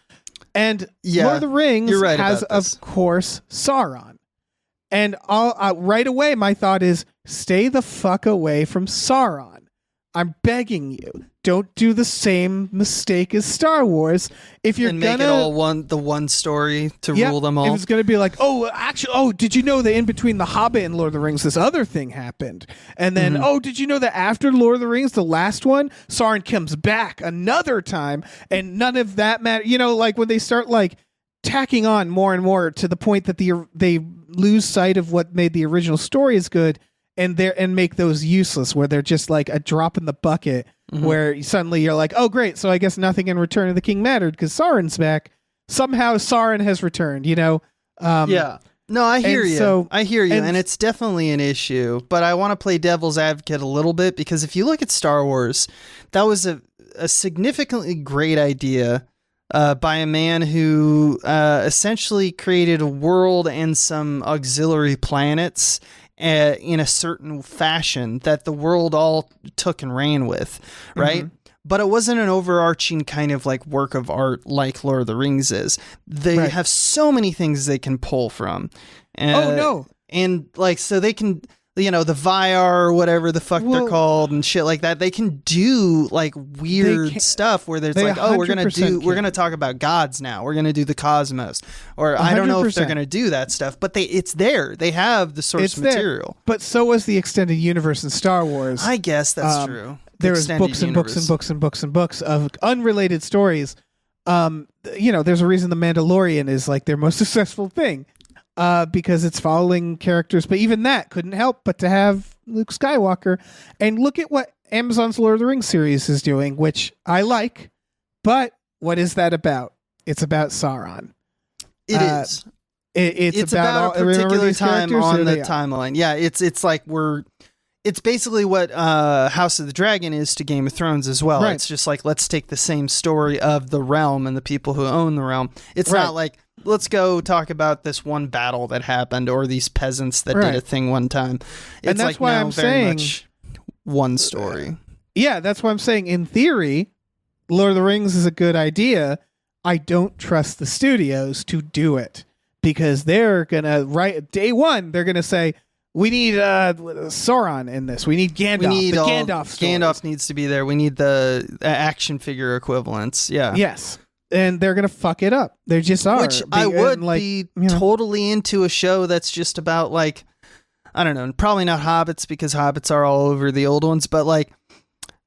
And Lord of the Rings has, of course, Sauron. And right away, my thought is, stay the fuck away from Sauron. I'm begging you, don't do the same mistake as Star Wars. If you're make it all the one story to rule them all. It was going to be did you know that in between The Hobbit and Lord of the Rings, this other thing happened? And then, did you know that after Lord of the Rings, the last one, Sauron comes back another time, and none of that matter. When they start tacking on more and more to the point that they lose sight of what made the original story is good, and make those useless, where they're just a drop in the bucket, where suddenly you're oh great, so I guess nothing in Return of the King mattered because Sauron's back. Somehow Sauron has returned, yeah. No, I hear you. I hear you, and and it's definitely an issue. But I want to play devil's advocate a little bit, because if you look at Star Wars, that was a significantly great idea by a man who essentially created a world and some auxiliary planets in a certain fashion that the world all took and ran with, right? but it wasn't an overarching kind of like work of art like Lord of the Rings is. They have so many things they can pull from. And like, so they can, you know, the Vyar or whatever the fuck they're called and shit like that. They can do like weird stuff where there's like, oh, we're going to talk about gods now. We're going to do the cosmos. Or I don't know if they're going to do that stuff, but it's there. They have the source material. But so was the extended universe in Star Wars. I guess that's true. There was books and books and books and books and books of unrelated stories. You know, there's a reason The Mandalorian is like their most successful thing. Because it's following characters, but even that couldn't help but to have Luke Skywalker. And look at what Amazon's Lord of the Rings series is doing, which I like, but what is that about? It's about Sauron. It is. It's about a particular time on the timeline. Yeah, it's like it's basically what House of the Dragon is to Game of Thrones as well. Right. It's just like, let's take the same story of the realm and the people who own the realm. It's not like, let's go talk about this one battle that happened or these peasants that did a thing one time. It's and that's like, why I'm saying much one story. Yeah, that's why I'm saying in theory, Lord of the Rings is a good idea. I don't trust the studios to do it because they're going to, day one, they're going to say, we need Sauron in this. We need Gandalf. We need Gandalf needs to be there. We need the action figure equivalents. Yeah. Yes. And they're going to fuck it up. They just are. Which I would be totally into a show that's just about like, I don't know, probably not hobbits because hobbits are all over the old ones, but like,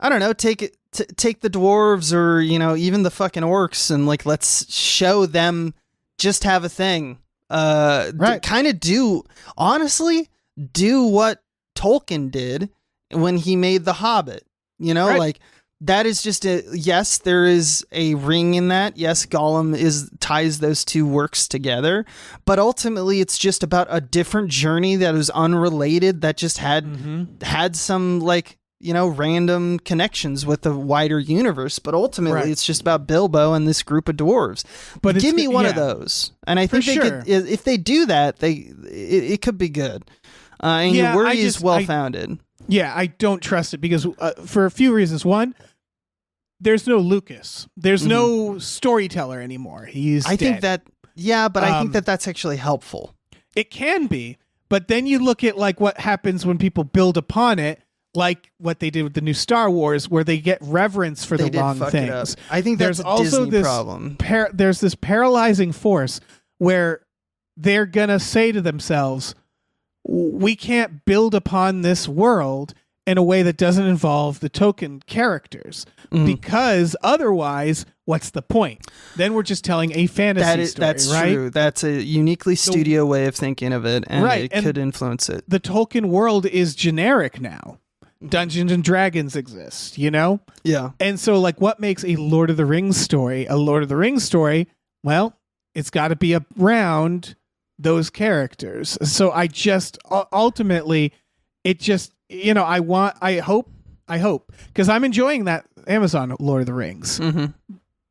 I don't know, take the dwarves or, you know, even the fucking orcs and like, let's show them just have a thing. Kind of honestly, do what Tolkien did when he made The Hobbit, you know, like that is just yes, there is a ring in that. Yes, Gollum ties those two works together, but ultimately it's just about a different journey that was unrelated that just had some like, you know, random connections with the wider universe, but ultimately it's just about Bilbo and this group of dwarves. But give me one of those. And I think could, if they do that, it could be good. And your worry is well-founded. Yeah, I don't trust it because for a few reasons. One, there's no Lucas. There's no storyteller anymore. He's dead. Think that, but I think that's actually helpful. It can be, but then you look at like what happens when people build upon it, like what they did with the new Star Wars, where they get reverence for the wrong things. I think there's also this problem. There's this paralyzing force where they're gonna say to themselves, we can't build upon this world in a way that doesn't involve the token characters because otherwise, what's the point? Then we're just telling a fantasy story, that's right? True. That's a uniquely studio way of thinking of it, and it could influence it. The Tolkien world is generic now. Dungeons and Dragons exist, you know? Yeah. And so, like, what makes a Lord of the Rings story a Lord of the Rings story? Well, it's got to be around those characters. So I just ultimately it just, you know, I hope because I'm enjoying that Amazon Lord of the Rings,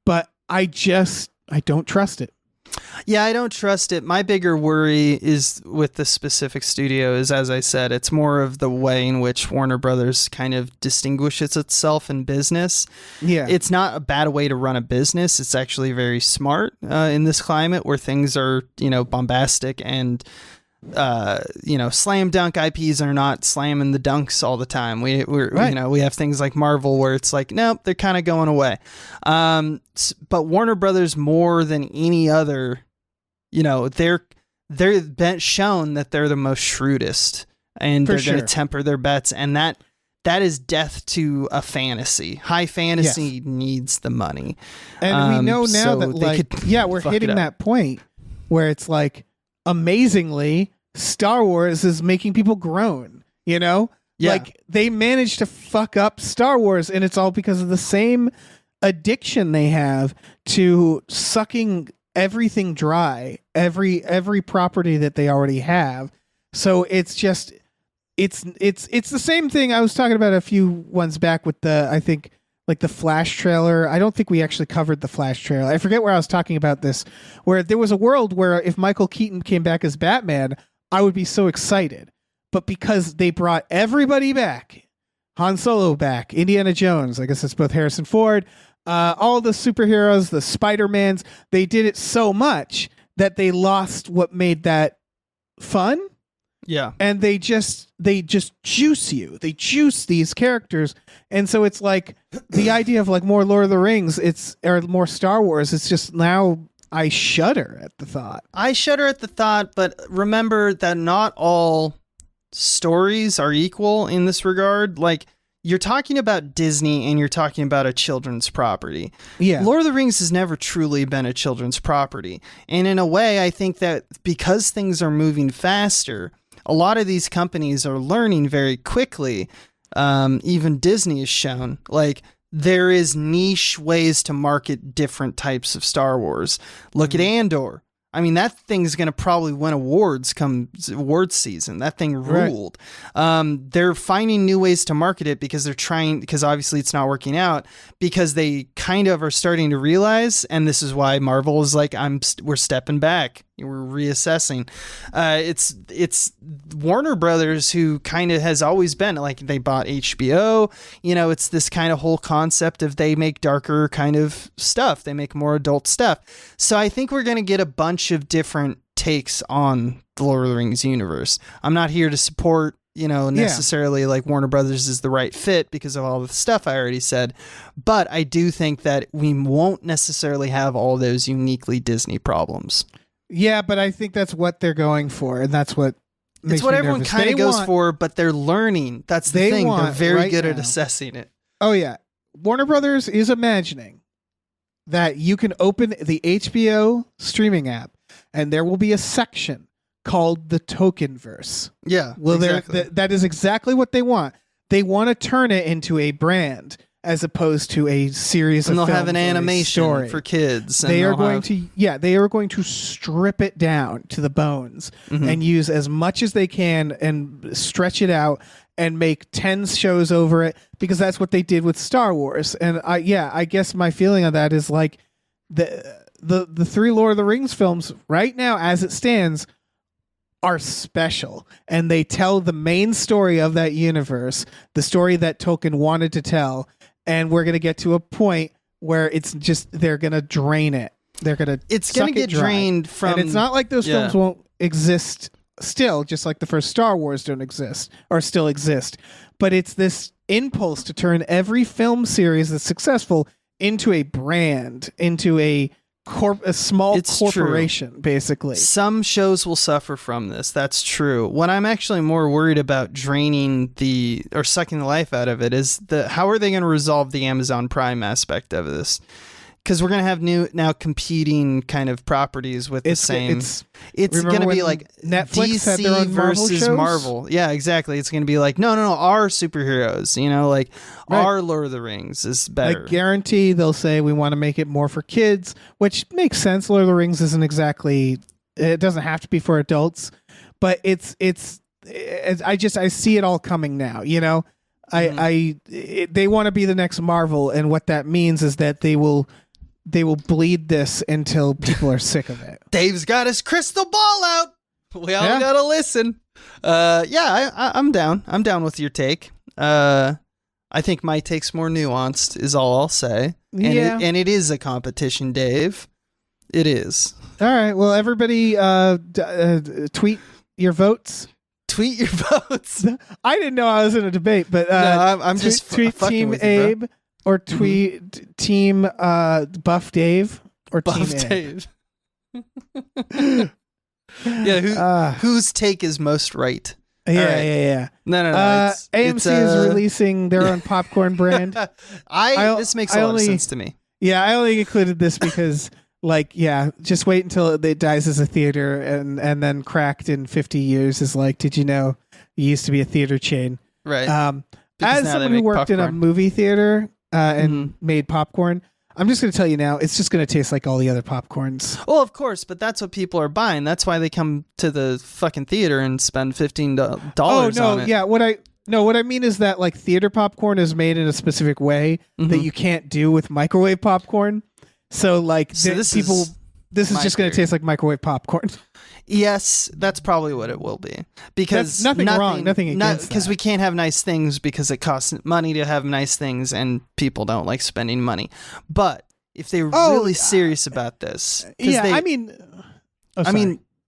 but I don't trust it. Yeah, I don't trust it. My bigger worry is with the specific studio is, as I said, it's more of the way in which Warner Brothers kind of distinguishes itself in business. Yeah. It's not a bad way to run a business. It's actually very smart in this climate where things are, you know, bombastic and, you know, slam dunk IPs are not slamming the dunks all the time. We're you know, we have things like Marvel where it's like, nope, they're kind of going away. But Warner Brothers, more than any other, you know, they're been shown that they're the most shrewdest and they're going to temper their bets. And that is death to a fantasy. High fantasy needs the money. And we know now that like, we're hitting that point where it's like, amazingly, Star Wars is making people groan, you know? Yeah. Like they managed to fuck up Star Wars and it's all because of the same addiction they have to sucking everything dry, every property that they already have. So it's just it's the same thing I was talking about a few ones back with I think like the Flash trailer. I don't think we actually covered the Flash trailer. I forget where I was talking about this, where there was a world where if Michael Keaton came back as Batman, I would be so excited. But because they brought everybody back, Han Solo back, Indiana Jones. I guess it's both Harrison Ford. All the superheroes, the Spider-Mans, they did it so much that they lost what made that fun. Yeah. And they just juice you. They juice these characters. And so it's like the idea of like more Lord of the Rings, or more Star Wars, it's just now I shudder at the thought. I shudder at the thought, but remember that not all stories are equal in this regard. Like, you're talking about Disney and you're talking about a children's property. Yeah. Lord of the Rings has never truly been a children's property. And in a way, I think that because things are moving faster, a lot of these companies are learning very quickly. Even Disney has shown, like, there is niche ways to market different types of Star Wars. Look at Andor. I mean, that thing's going to probably win awards come awards season. That thing ruled. Right. They're finding new ways to market it because because obviously it's not working out, because they kind of are starting to realize, and this is why Marvel is like, we're stepping back. We're reassessing. It's Warner Brothers who kind of has always been like, they bought HBO. It's this kind of whole concept of they make darker kind of stuff. They make more adult stuff. So I think we're going to get a bunch of different takes on the Lord of the Rings universe. I'm not here to support, necessarily like Warner Brothers is the right fit because of all the stuff I already said. But I do think that we won't necessarily have all those uniquely Disney problems. Yeah, but I think that's what they're going for, and that's what makes it's what me everyone nervous. kind of goes for, but they're learning. That's the thing. They're very good at assessing it. Oh, yeah. Warner Brothers is imagining that you can open the HBO streaming app, and there will be a section called the Tokenverse. Yeah, well, exactly. That is exactly what they want. They want to turn it into a brand as opposed to a series of films. And they'll have an animation for kids. They are going to strip it down to the bones and use as much as they can and stretch it out and make 10 shows over it, because that's what they did with Star Wars. And I guess my feeling on that is like the 3 Lord of the Rings films right now, as it stands, are special, and they tell the main story of that universe, the story that Tolkien wanted to tell. And we're going to get to a point where it's just, they're going to drain it. It's going to get drained from... And it's not like those films won't exist still, just like the first Star Wars don't exist or still exist. But it's this impulse to turn every film series that's successful into a brand, into a small corporation, true. Basically. Some shows will suffer from this. That's true. What I'm actually more worried about draining or sucking the life out of it is how are they going to resolve the Amazon Prime aspect of this? Because we're going to have now competing kind of properties with the same. It's going to be like Netflix DC had their own versus Marvel. Yeah, exactly. It's going to be like, no, our superheroes, our Lord of the Rings is better. I guarantee they'll say we want to make it more for kids, which makes sense. Lord of the Rings isn't exactly, it doesn't have to be for adults, but I see it all coming now, they want to be the next Marvel, and what that means is that they will bleed this until people are sick of it. Dave's got his crystal ball out. We all gotta listen. I'm down. I'm down with your take. I think my take's more nuanced, is all I'll say. And it is a competition, Dave. It is. All right. Well, everybody tweet your votes. Tweet your votes. I didn't know I was in a debate, but no, I'm just tweet Team with you, Abe, or tweet Team Buff Dave, or Buff Team Dave. Whose take is most right? Yeah. No. AMC is releasing their own popcorn brand. This makes a lot of sense to me. Yeah, I only included this because, just wait until it dies as a theater, and then Cracked in 50 years is like, did you know it used to be a theater chain? Right. As someone who worked in a movie theater and made popcorn, I'm just going to tell you now, it's just going to taste like all the other popcorns. Well, of course, but that's what people are buying. That's why they come to the fucking theater and spend $15 on it. Yeah. What I mean is that like theater popcorn is made in a specific way that you can't do with microwave popcorn. So like This is just going to taste like microwave popcorn. Yes, that's probably what it will be. Because that's nothing wrong, nothing against because we can't have nice things because it costs money to have nice things and people don't like spending money. But if they're really serious about this, I mean,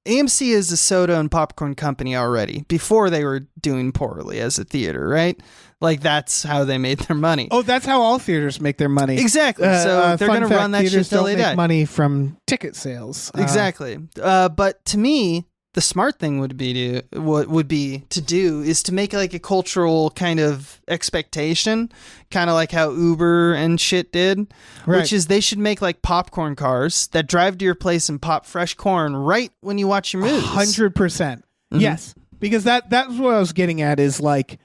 AMC is a soda and popcorn company already before they were doing poorly as a theater, right? Like that's how they made their money. Oh, that's how all theaters make their money. Exactly. So they're going to run that shit till they die. Money from ticket sales. Exactly. But to me, the smart thing would be to do is to make like a cultural kind of expectation, kind of like how Uber and shit did, which is they should make like popcorn cars that drive to your place and pop fresh corn right when you watch your movies. 100%. Yes, because that's what I was getting at is like,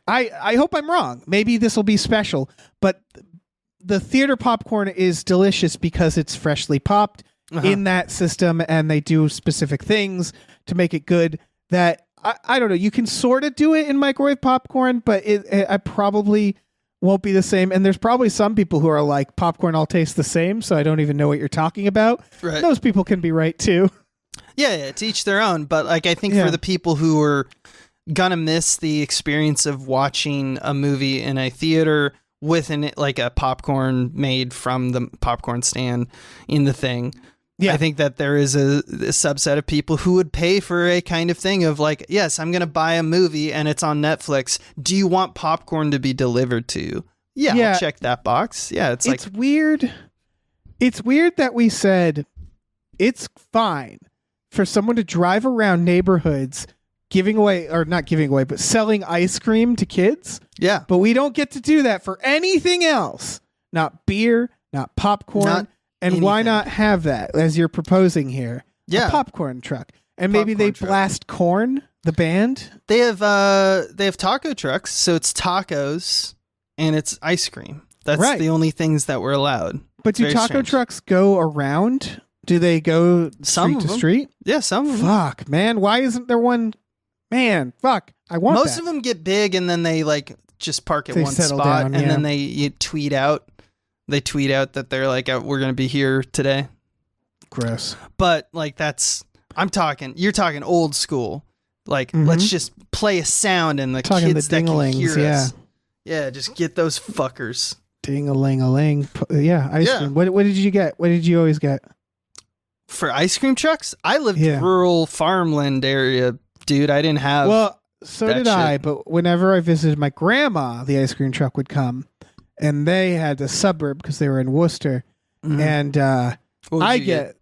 I hope I'm wrong. Maybe this will be special, but the theater popcorn is delicious because it's freshly popped in that system, and they do specific things to make it good. That I don't know. You can sort of do it in microwave popcorn, but I probably won't be the same. And there's probably some people who are like, popcorn all tastes the same, so I don't even know what you're talking about. Right. Those people can be right too. Yeah, to each their own. But like, I think for the people who are gonna miss the experience of watching a movie in a theater with like a popcorn made from the popcorn stand in the thing. I think that there is a subset of people who would pay for a kind of thing of like, yes, I'm gonna buy a movie and it's on Netflix. Do you want popcorn to be delivered to you? I'll check that box. It's like weird. It's weird that we said it's fine for someone to drive around neighborhoods giving away, or not giving away, but selling ice cream to kids. Yeah. But we don't get to do that for anything else. Not beer, not popcorn. And anything. Why not have that as you're proposing here? Yeah. A popcorn truck. And maybe they blast Corn, the band. They have taco trucks, so it's tacos and it's ice cream. That's the only things that were allowed. But do taco trucks go around? Do they go street to street? Yeah, some of them. Fuck, man. Why isn't there one? Man, fuck. I want Most of them get big and then they like just park at one spot down, and then you tweet out. They tweet out that they're like, we're going to be here today. Gross. But like you're talking old school. Like let's just play a sound and the kids that can hear us. Yeah, just get those fuckers. Ding-a-ling-a-ling. Yeah, ice cream. What did you get? What did you always get? For ice cream trucks? I lived rural farmland area. Dude, I didn't have. Well, so did I. But whenever I visited my grandma, the ice cream truck would come, and they had a suburb because they were in Worcester, and I get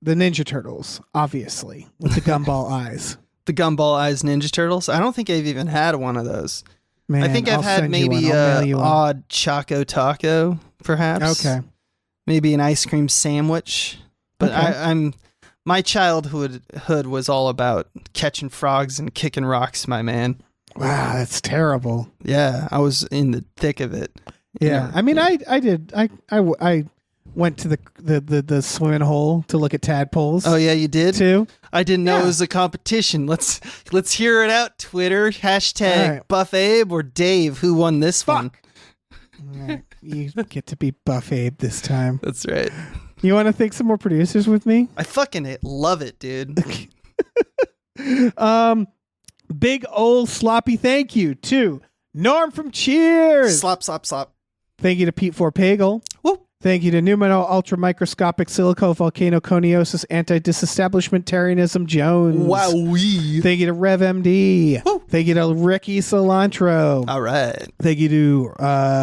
the Ninja Turtles, obviously, with the gumball eyes. The gumball eyes Ninja Turtles. I don't think I've even had one of those. Man, I think I've had maybe a odd Choco Taco, perhaps. Okay. Maybe an ice cream sandwich. But my childhood was all about catching frogs and kicking rocks, my man. Wow, that's terrible. Yeah, I was in the thick of it. Yeah, I mean, I did. I went to the swimming hole to look at tadpoles. Oh yeah, you did too. I didn't know it was a competition. Let's hear it out. Twitter hashtag Buff Abe or Dave. Who won this one? Right, you get to be Buff Abe this time. That's right. You want to thank some more producers with me? I fucking love it, dude. Big old sloppy thank you to Norm from Cheers. Slop, slop, slop. Thank you to Pete Forpagel. Whoop. Thank you to Numino Ultramicroscopic Silico Volcano Coniosis Anti-Disestablishmentarianism Jones. Wowee. Thank you to Rev MD. Woo. Thank you to Ricky Cilantro. All right. Thank you to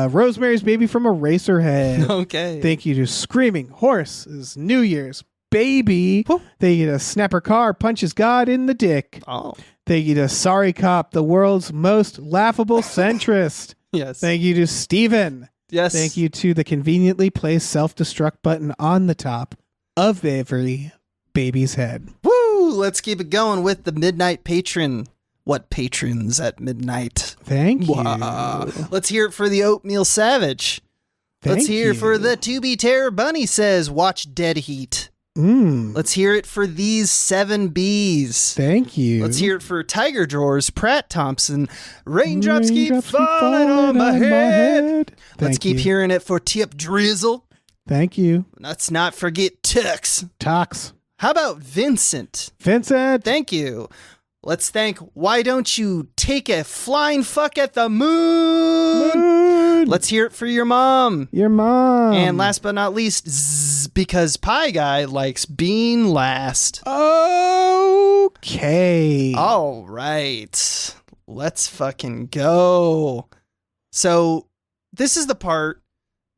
Rosemary's Baby from Eraserhead. Okay. Thank you to Screaming Horses New Year's Baby. Woo. Thank you to Snapper Carr Punches God in the Dick. Oh. Thank you to Sorry Cop, the world's most laughable centrist. Yes. Thank you to Steven. Yes. Thank you to the conveniently placed self-destruct button on the top of every baby's head. Woo! Let's keep it going with the Midnight Patron. What patrons at midnight? Thank you. Let's hear it for the Oatmeal Savage. Let's hear it for the To Be Terror Bunny says, watch Dead Heat. Let's hear it for these 7 Bs. Thank you. Let's hear it for Tiger Drawers, Pratt Thompson. Raindrops keep falling on my head. Let's keep hearing it for Tip Drizzle. Thank you. Let's not forget Tux. Tux. How about Vincent? Vincent. Thank you. Let's thank Why Don't You Take a Flying Fuck at the Moon? Let's hear it for your mom. Your mom. And last but not least, Zzz, because Pie Guy likes being last. Okay. All right. Let's fucking go. So this is the part,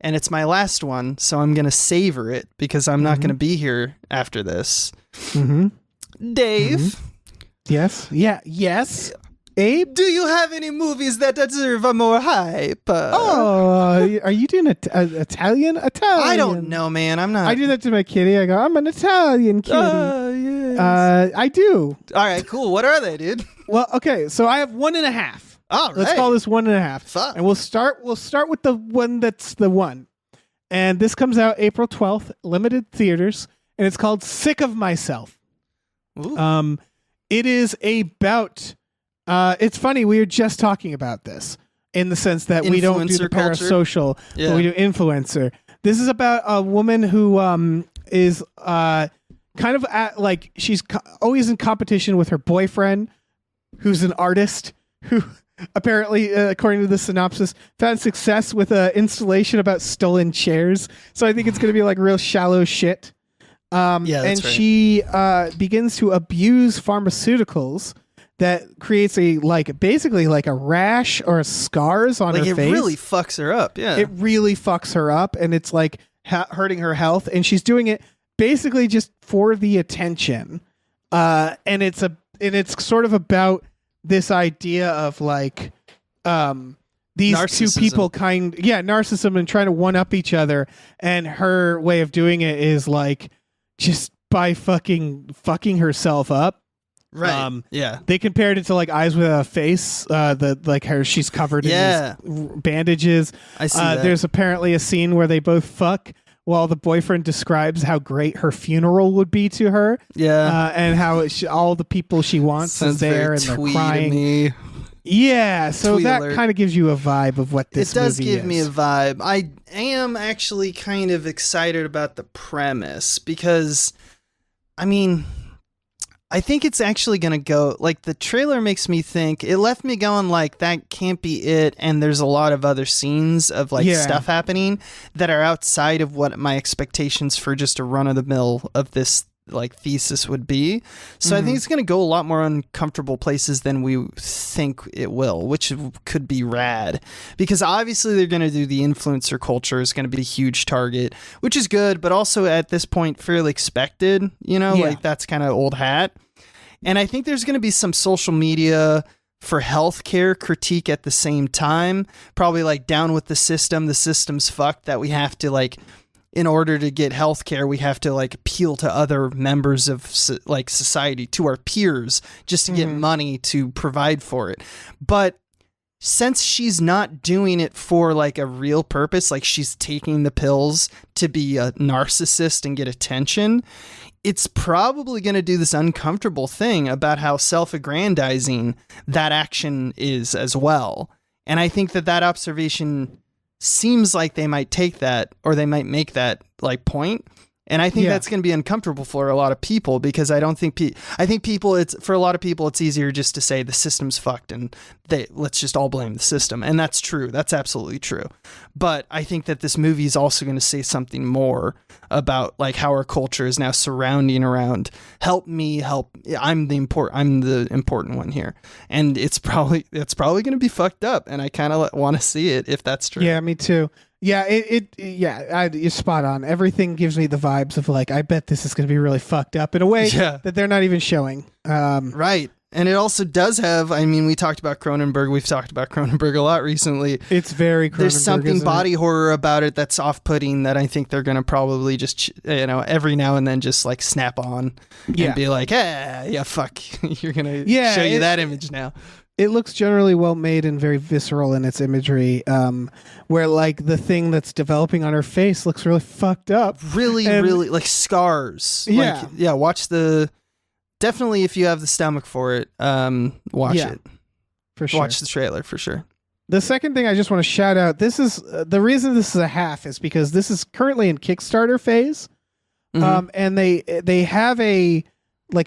and it's my last one, so I'm going to savor it because I'm not going to be here after this. Dave. Yes. Yeah. Yes. Abe? Do you have any movies that deserve a more hype? Are you doing Italian? I don't know, man. I'm not. I do that to my kitty. I go, I'm an Italian kitty. Yes. I do. All right, cool. What are they, dude? Well, okay. So I have 1.5. All right. Let's call this 1.5. Fuck. And we'll start with the one that's the one. And this comes out April 12th, limited theaters, and it's called Sick of Myself. Ooh. It is about it's funny, we were just talking about this in the sense that we don't do the parasocial, but we do influencer. This is about a woman who is kind of like she's always in competition with her boyfriend, who's an artist who apparently, according to the synopsis, found success with an installation about stolen chairs. So I think it's going to be like real shallow shit. That's right. She begins to abuse pharmaceuticals that creates basically a rash or scars on her face. It really fucks her up. Yeah. It really fucks her up, and it's like hurting her health. And she's doing it basically just for the attention. And it's sort of about this idea of like these narcissism. two people narcissism and trying to one up each other. And her way of doing it is like just by fucking herself up. Right. They compared it to like Eyes Without a Face. She's covered in these bandages. I see that. There's apparently a scene where they both fuck while the boyfriend describes how great her funeral would be to her. Yeah. And how all the people she wants is there and they're crying. Me. Yeah, so that kind of gives you a vibe of what this movie is. It does give me a vibe. I am actually kind of excited about the premise because, I mean, I think it's actually going to go, like, the trailer makes me think, it left me going like, that can't be it, and there's a lot of other scenes of, like, stuff happening that are outside of what my expectations for just a run-of-the-mill of this, like, thesis would be. So I think it's going to go a lot more uncomfortable places than we think it will, which could be rad. Because obviously they're going to do the influencer culture is going to be a huge target, which is good, but also at this point fairly expected, like that's kind of old hat. And I think there's going to be some social media for healthcare critique at the same time, probably like down with the system's fucked, that we have to like, in order to get healthcare, we have to like appeal to other members of like society, to our peers, just to get money to provide for it. But since she's not doing it for like a real purpose, like she's taking the pills to be a narcissist and get attention, it's probably going to do this uncomfortable thing about how self-aggrandizing that action is as well. And I think that observation seems like they might take that, or they might make that like point. And I think that's going to be uncomfortable for a lot of people, because I don't think I think people, it's for a lot of people, it's easier just to say the system's fucked and let's just all blame the system. And that's true. That's absolutely true. But I think that this movie is also going to say something more about like how our culture is now surrounding around help me help. I'm the important one here. And it's probably going to be fucked up. And I kind of want to see it if that's true. Yeah, me too. Yeah, you're spot on. Everything gives me the vibes of like, I bet this is going to be really fucked up in a way that they're not even showing. Right. And it also does have, I mean, we talked about Cronenberg. We've talked about Cronenberg a lot recently. It's very Cronenberg. There's something body horror about it that's off-putting that I think they're going to probably just, every now and then just like snap on and be like, fuck, you're going to show you that image now. It looks generally well made and very visceral in its imagery, where like the thing that's developing on her face looks really fucked up. Really like scars. Yeah. Watch definitely if you have the stomach for it, watch it. For sure. Watch the trailer for sure. The second thing I just want to shout out, this is the reason this is a half is because this is currently in Kickstarter phase. And they have a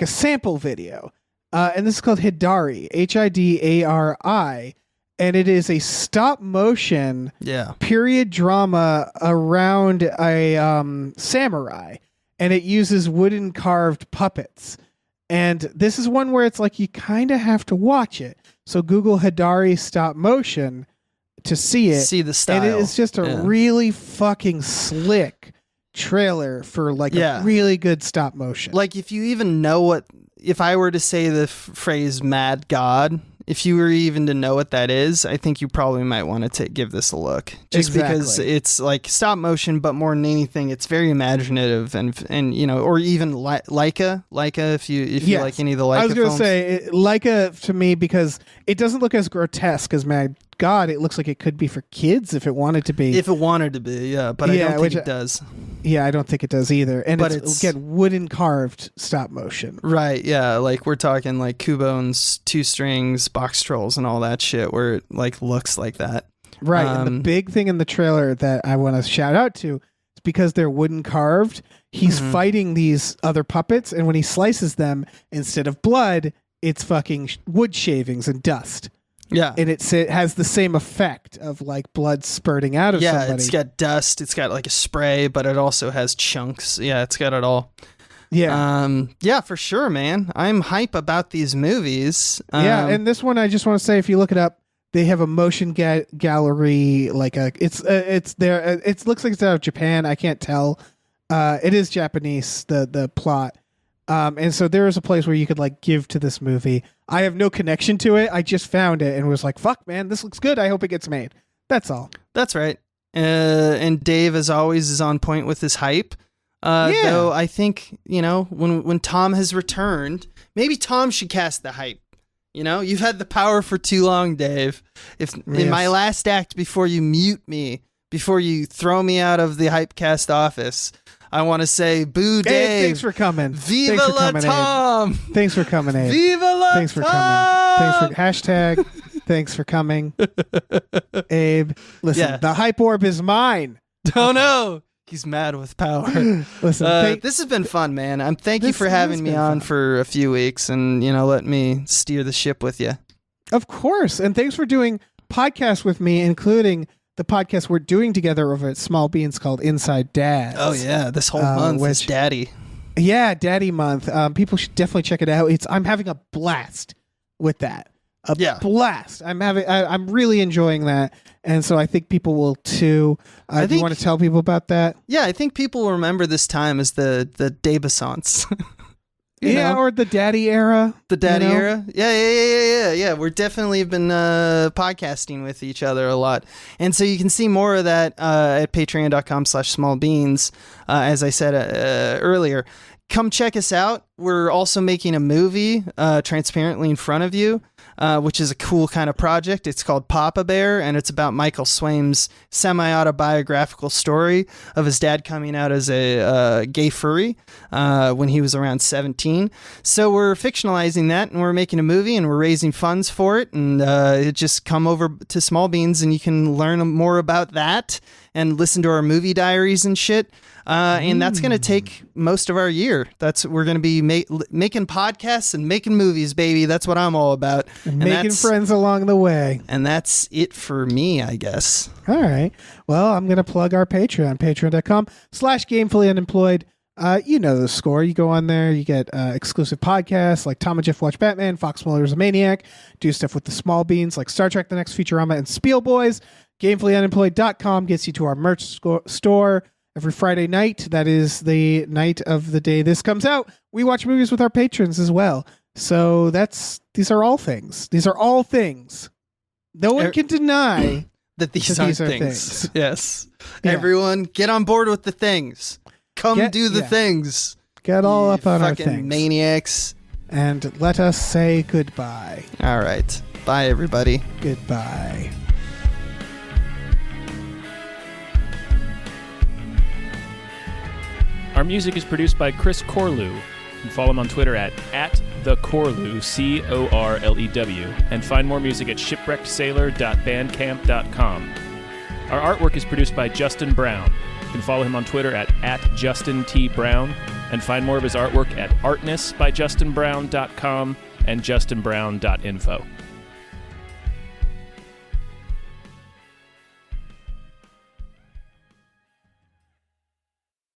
sample video. And this is called Hidari, Hidari. And it is a stop motion period drama around a samurai. And it uses wooden carved puppets. And this is one where it's like you kind of have to watch it. So Google Hidari stop motion to see it. See the style. And it is just a really fucking slick trailer for a really good stop motion. Like if you even know if I were to say the phrase Mad God, if you were even to know what that is, I think you probably might want to give this a look. Just because it's like stop motion, but more than anything, it's very imaginative and or even Leica, if you like any of the Leica films. I was going to say Leica to me because it doesn't look as grotesque as Mad God. It looks like it could be for kids if it wanted to be. If it wanted to be, but I don't think it does. Yeah, I don't think it does either. And it's again, wooden carved stop motion. Right, yeah. Like we're talking like Kubones, 2 strings, box trolls and all that shit where it like looks like that. Right. And the big thing in the trailer that I want to shout out to is because they're wooden carved, he's fighting these other puppets, and when he slices them, instead of blood, it's fucking wood shavings and dust. Yeah. And it has the same effect of like blood spurting out of somebody. Yeah, it's got dust. It's got like a spray, but it also has chunks. Yeah, it's got it all. Yeah. Yeah, for sure, man. I'm hype about these movies. And this one, I just want to say, if you look it up, they have a motion gallery. It's there. It looks like it's out of Japan. I can't tell. It is Japanese, the plot. And so there is a place where you could like give to this movie. I have no connection to it. I just found it and was like, fuck, man, this looks good. I hope it gets made. That's all. That's right. And Dave, as always, is on point with his hype. Though I think, when Tom has returned, maybe Tom should cast the hype. You've had the power for too long, Dave. In my last act, before you mute me, before you throw me out of the Hypecast office, I want to say, boo, Dave. Hey, thanks for coming. Viva la Tom. Thanks for coming, Abe. Viva la Thanks for coming. Hashtag, thanks for coming. Abe, listen, the hype orb is mine. Oh, no. He's mad with power. Listen, this has been fun, man. Thank you for having me on for a few weeks and, let me steer the ship with you. Of course. And thanks for doing podcasts with me, including the podcast we're doing together over at Small Beans called Inside Dads. Oh, yeah. This whole month is Daddy. Yeah, Daddy Month. People should definitely check it out. I'm having a blast with that. Blast. I'm really enjoying that. And so I think people will too. Do you want to tell people about that? Yeah, I think people will remember this time as the Debasance. Or the daddy era. The daddy era? Yeah. We're definitely been podcasting with each other a lot. And so you can see more of that at patreon.com/smallbeans, as I said earlier. Come check us out. We're also making a movie transparently in front of you, which is a cool kind of project. It's called Papa Bear, and it's about Michael Swaim's semi-autobiographical story of his dad coming out as a gay furry when he was around 17. So we're fictionalizing that, and we're making a movie, and we're raising funds for it, and just come over to Small Beans, and you can learn more about that and listen to our movie diaries and shit. And that's going to take most of our year. We're going to be making podcasts and making movies, baby. That's what I'm all about. And making friends along the way. And that's it for me, I guess. All right. Well, I'm going to plug our Patreon, patreon.com/gamefullyunemployed. You know the score. You go on there, you get exclusive podcasts like Tom and Jeff Watch Batman, Fox Mulder's a Maniac, do stuff with the Small Beans like Star Trek The Next Futurama and Spiel Boys. GamefullyUnemployed.com gets you to our merch store every Friday night. That is the night of the day this comes out. We watch movies with our patrons as well. So these are all things. These are all things. No one can deny that these are things. Yes. Yeah. Everyone, get on board with the things. Come do the things. Get all up on our things. Fucking maniacs. And let us say goodbye. All right. Bye, everybody. Goodbye. Our music is produced by Chris Corlew. You can follow him on Twitter at @thecorlew, CORLEW, and find more music at shipwreckedsailor.bandcamp.com. Our artwork is produced by Justin Brown. You can follow him on Twitter at @JustinTBrown, and find more of his artwork at artnessbyjustinbrown.com and justinbrown.info.